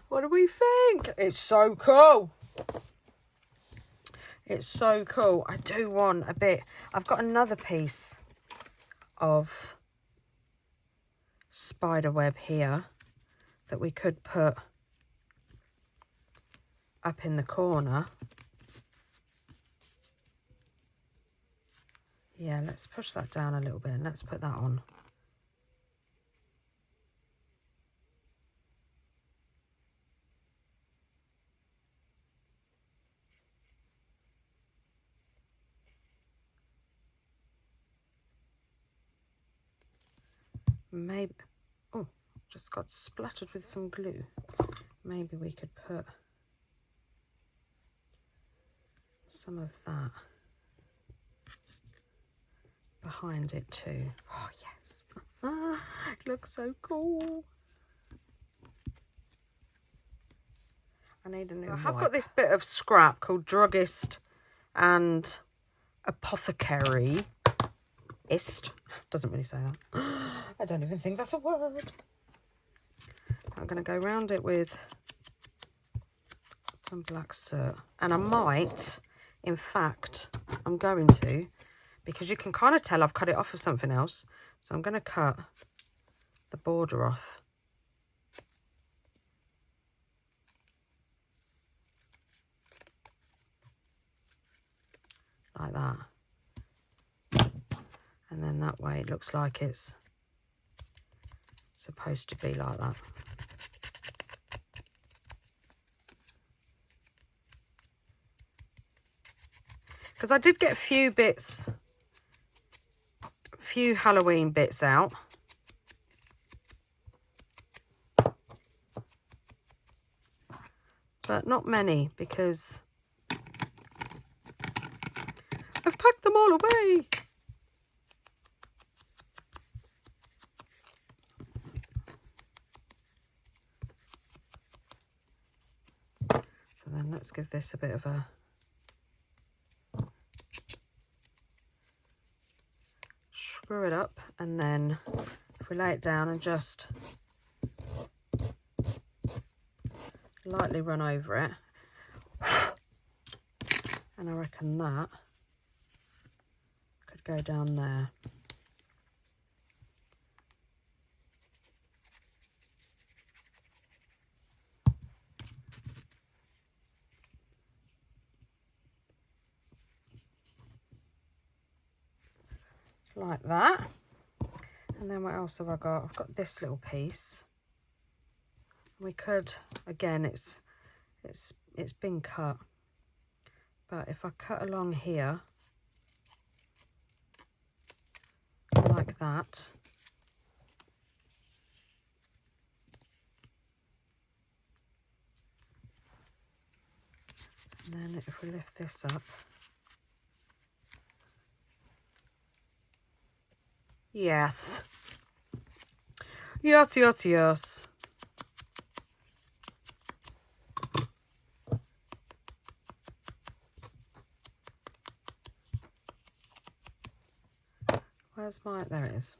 What do we think? It's so cool. It's so cool. I do want a bit. I've got another piece of spider web here that we could put up in the corner. Yeah, let's push that down a little bit and let's put that on. Maybe, oh, just got splattered with some glue. Maybe we could put some of that behind it too. Oh, yes. It looks so cool. I need a new wipe. I've got this bit of scrap called Druggist and Apothecary. Doesn't really say that. I don't even think that's a word. I'm going to go round it with some black soot. And I might, in fact, I'm going to because you can kind of tell I've cut it off of something else. So I'm going to cut the border off. Like that. And then that way it looks like it's supposed to be like that. Because I did get a few bits, a few Halloween bits out. But not many, because I've packed them all away. So then let's give this a bit of a screw it up, and then if we lay it down and just lightly run over it, and I reckon that could go down there. Like that. And then what else have I got? I've got this little piece. We could, again, it's been cut, but if I cut along here like that, and then if we lift this up, yes, yes, yes, yes. Where's my, there it is.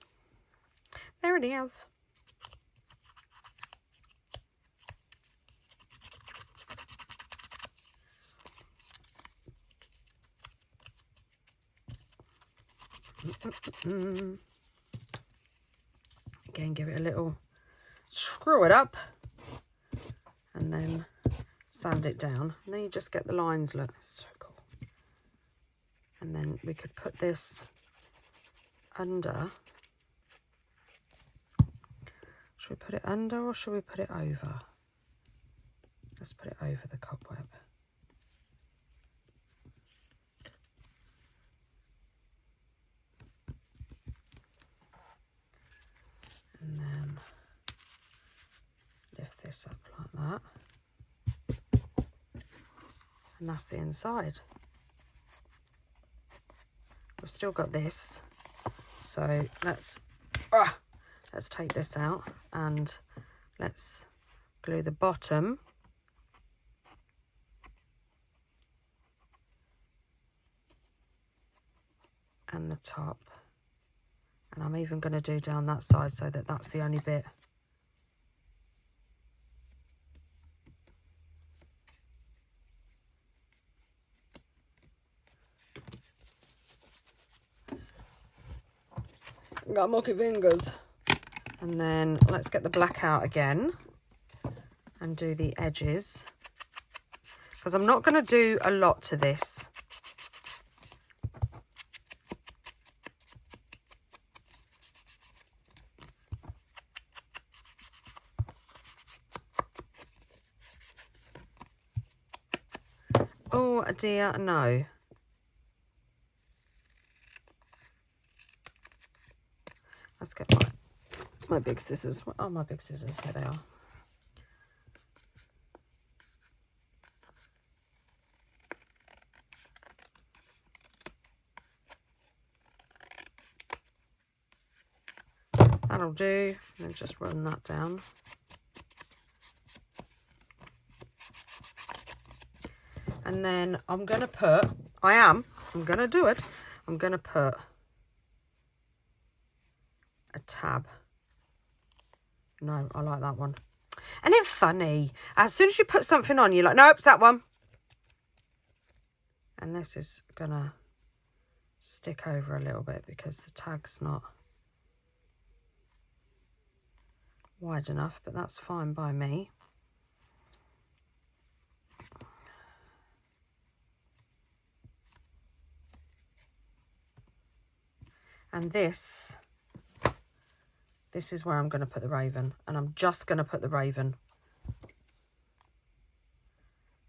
There it is. Again, give it a little screw it up and then sand it down. And then you just get the lines, look, it's so cool. And then we could put this under. Should we put it under or should we put it over? Let's put it over the cobweb. And then lift this up like that. And that's the inside. We've still got this. So let's take this out and let's glue the bottom and the top, and I'm even going to do down that side so that that's the only bit. Got mucky fingers. And then let's get the black out again and do the edges, because I'm not going to do a lot to this. Oh dear, no. Let's get my big scissors. Oh, my big scissors, here they are. That'll do. And just run that down. And then I'm going to put, I'm going to do it. I'm going to put a tab. No, I like that one. Isn't it funny? As soon as you put something on, you're like, nope, it's that one. And this is going to stick over a little bit because the tag's not wide enough, but that's fine by me. And this is where I'm going to put the raven, and I'm just going to put the raven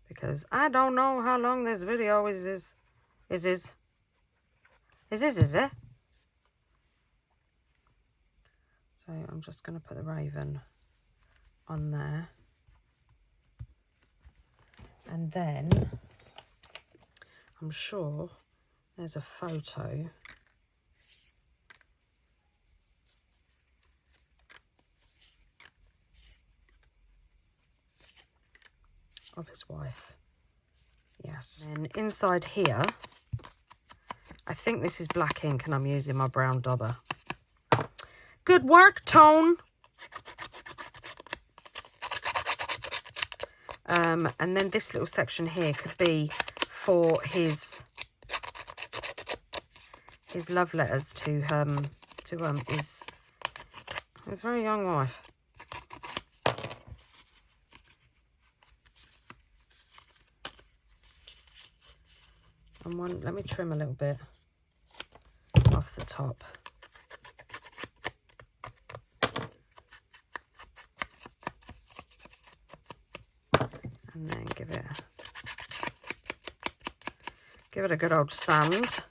because I don't know how long this video is it? So I'm just going to put the raven on there, and then I'm sure there's a photo of his wife. Yes. And inside here, I think this is black ink and I'm using my brown dauber. Good work, Tone. And then this little section here could be for his love letters to his very young wife. And let me trim a little bit off the top. And then give it a good old sand.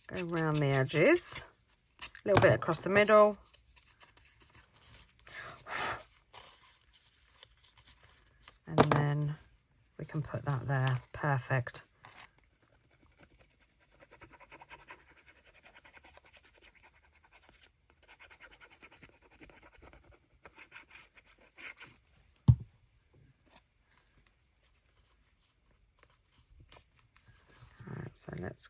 Go around the edges, a little bit across the middle. And then we can put that there. Perfect. All right, so let's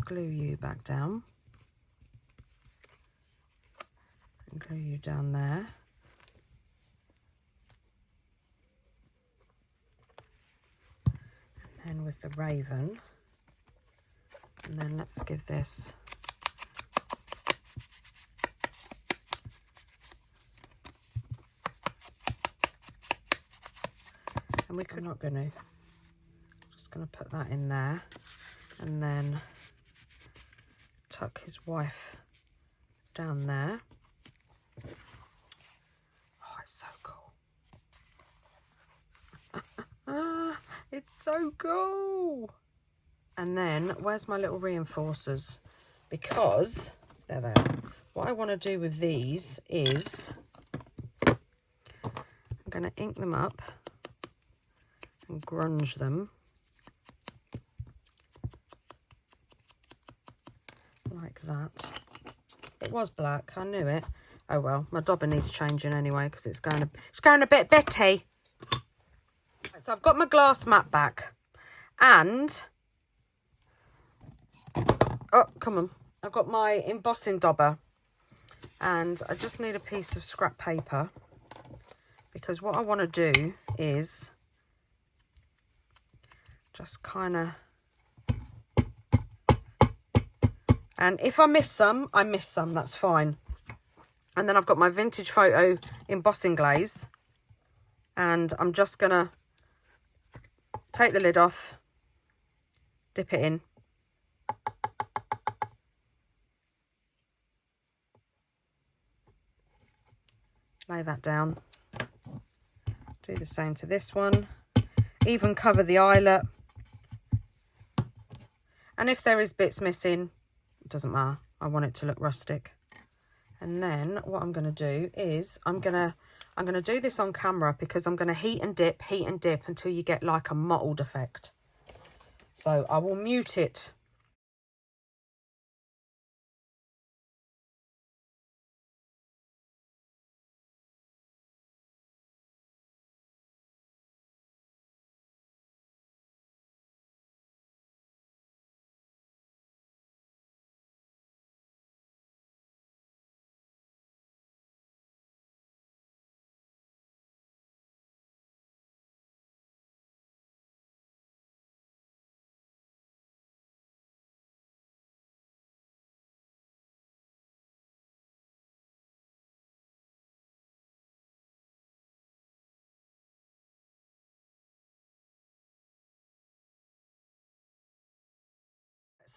glue you back down and glue you down there. And then with the raven, and then let's give this and I'm not gonna, just gonna put that in there and then tuck his wife down there. Oh, it's so cool. It's so cool. And then where's my little reinforcers? Because they're there. What I want to do with these is I'm going to ink them up and grunge them like that. It was black, I knew it. Oh well, my dauber needs changing anyway because it's going a bit bitty. So I've got my glass mat back, and oh come on, I've got my embossing dauber, and I just need a piece of scrap paper because what I want to do is just kind of. And if I miss some, I miss some, that's fine. And then I've got my vintage photo embossing glaze. And I'm just going to take the lid off, dip it in. Lay that down. Do the same to this one. Even cover the eyelet. And if there is bits missing, it doesn't matter. I want it to look rustic. And then what I'm going to do is I'm going to do this on camera because I'm going to heat and dip until you get like a mottled effect. So I will mute it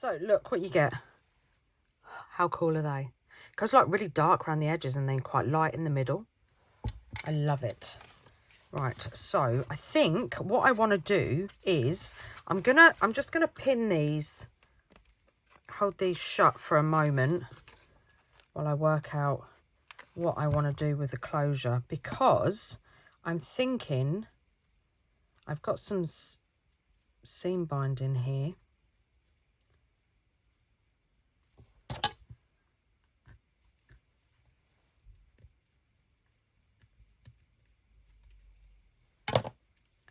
So look what you get. How cool are they? It goes like really dark around the edges and then quite light in the middle. I love it. Right, so I think what I want to do is I'm just gonna pin these, hold these shut for a moment while I work out what I want to do with the closure, because I'm thinking I've got some seam binding here.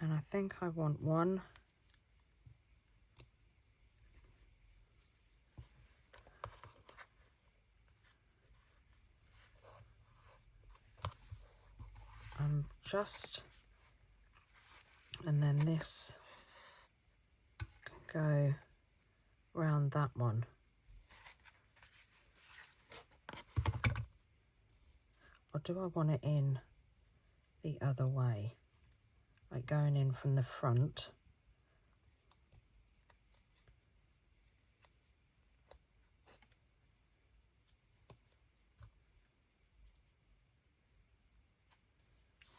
And I think I want one. And then this can go round that one. Or do I want it in the other way? Like going in from the front.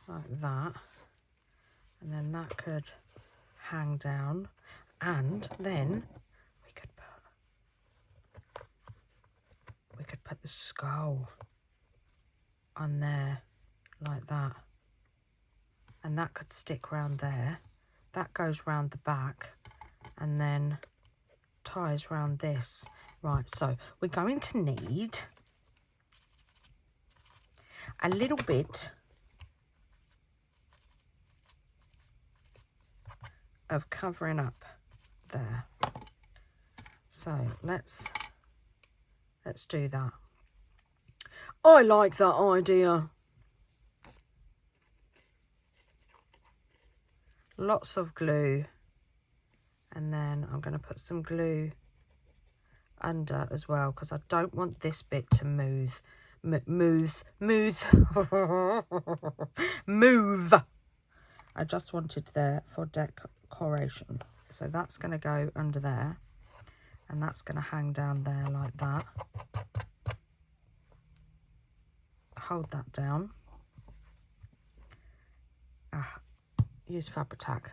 Like that. And then that could hang down. And then we could put the skull on there like that. And that could stick round there. That goes round the back and then ties round this. Right, so we're going to need a little bit of covering up there. So let's do that. I like that idea. Lots of glue, and then I'm going to put some glue under as well, because I don't want this bit to move. I just wanted there for decoration. So that's going to go under there, and that's going to hang down there like that. Hold that down. Use Fabri-Tac.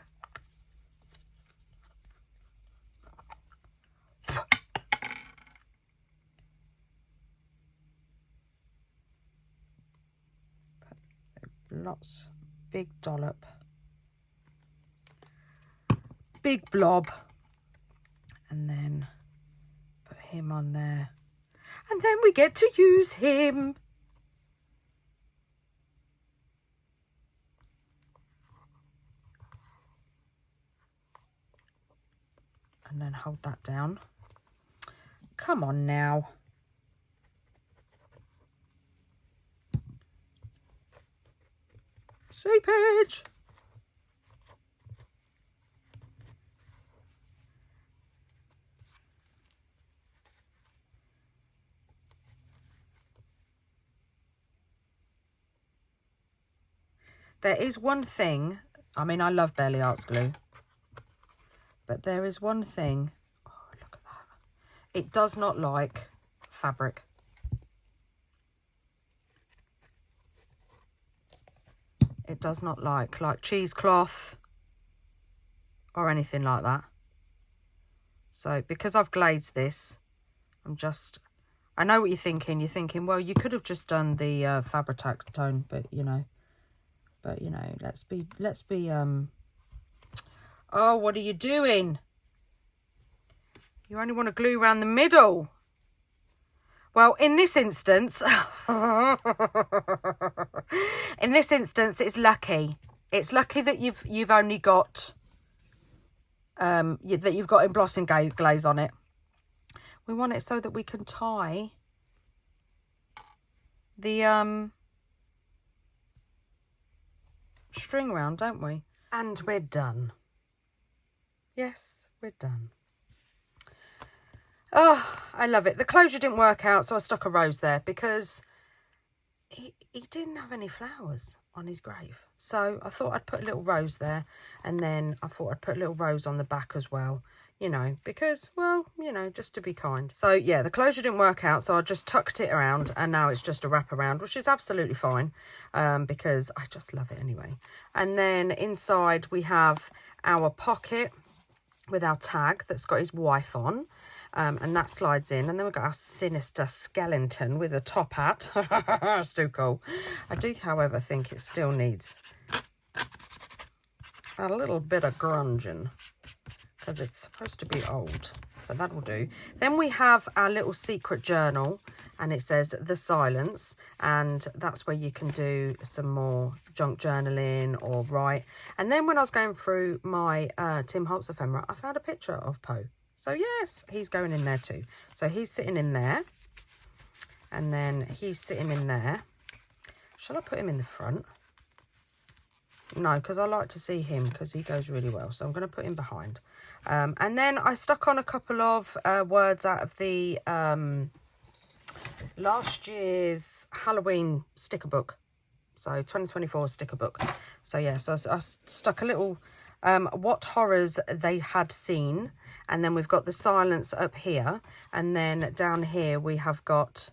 Lots, big dollop, big blob, and then put him on there, and then we get to use him. And then hold that down. Come on now. Seepage. There is one thing, I mean, I love Barely Arts glue, but there is one thing, oh, look at that. It does not like fabric. It does not like cheesecloth or anything like that. So because I've glazed this, I know what you're thinking. You're thinking, well, you could have just done the Fabri-Tac tone, but you know, let's be, oh, what are you doing? You only want to glue around the middle. Well, in this instance, it's lucky. It's lucky that you've only got that you've got embossing glaze on it. We want it so that we can tie the string round, don't we? And we're done. Yes, we're done. Oh, I love it. The closure didn't work out, so I stuck a rose there because he didn't have any flowers on his grave. So I thought I'd put a little rose there, and then I thought I'd put a little rose on the back as well. you know, because, well, you know, just to be kind. So yeah, the closure didn't work out, so I just tucked it around, and now it's just a wrap around, which is absolutely fine, because I just love it anyway. And then inside we have our pocket with our tag that's got his wife on, and that slides in. And then we've got our sinister skeleton with a top hat. Still cool. I do, however, think it still needs a little bit of grunging, because it's supposed to be old, so that will do. Then we have our little secret journal, and it says The Silence, and that's where you can do some more junk journaling or write. And then when I was going through my Tim Holtz ephemera, I found a picture of Poe. So yes, he's going in there too. So he's sitting in there, and then he's sitting in there. Shall I put him in the front? No, because I like to see him, because he goes really well. So I'm going to put him behind. And then I stuck on a couple of words out of the last year's Halloween sticker book. So 2024 sticker book. So yeah, so I stuck a little what horrors they had seen. And then we've got The Silence up here. And then down here we have got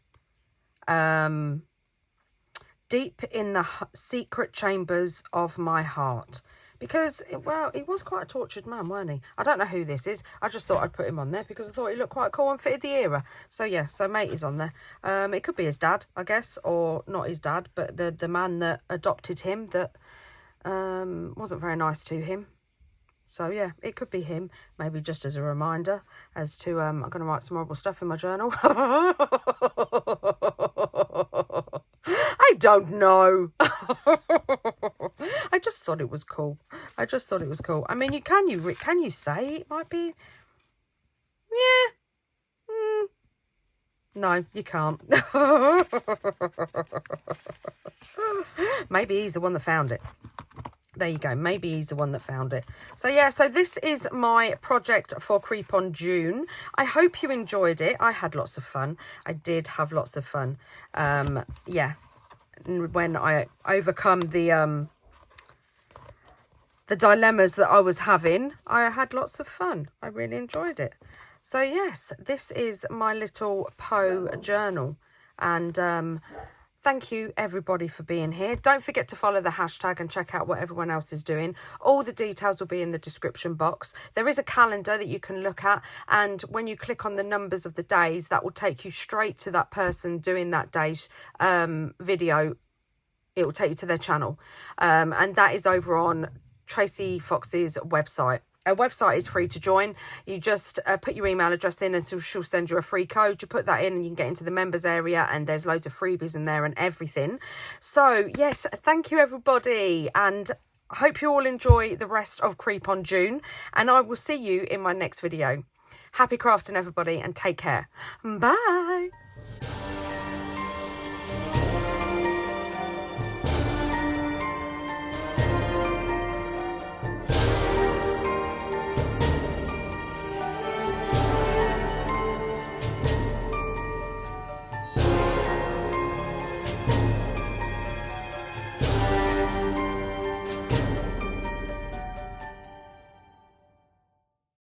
Deep in the Secret Chambers of My Heart. Because, well, he was quite a tortured man, weren't he? I don't know who this is. I just thought I'd put him on there because I thought he looked quite cool and fitted the era. So, yeah, so mate is on there. It could be his dad, I guess, or not his dad, but the man that adopted him that wasn't very nice to him. So, yeah, it could be him. Maybe just as a reminder as to I'm going to write some horrible stuff in my journal. I don't know. I just thought it was cool. I just thought it was cool. I mean, can you say it might be? Yeah. No, you can't. Maybe he's the one that found it. There you go. Maybe he's the one that found it. So, yeah, so this is my project for Creeponjune. I hope you enjoyed it. I had lots of fun. I did have lots of fun. Yeah, when I overcome the dilemmas that I was having, I had lots of fun. I really enjoyed it. So, yes, this is my little Poe journal. And thank you, everybody, for being here. Don't forget to follow the hashtag and check out what everyone else is doing. All the details will be in the description box. There is a calendar that you can look at, and when you click on the numbers of the days, that will take you straight to that person doing that day's video. It will take you to their channel. And that is over on Tracy Fox's website. Her website is free to join. You just put your email address in, and so she'll send you a free code. You put that in and you can get into the members area, and there's loads of freebies in there and everything. So yes, thank you everybody, and I hope you all enjoy the rest of Creeponjune, and I will see you in my next video. Happy crafting, everybody, and take care. Bye.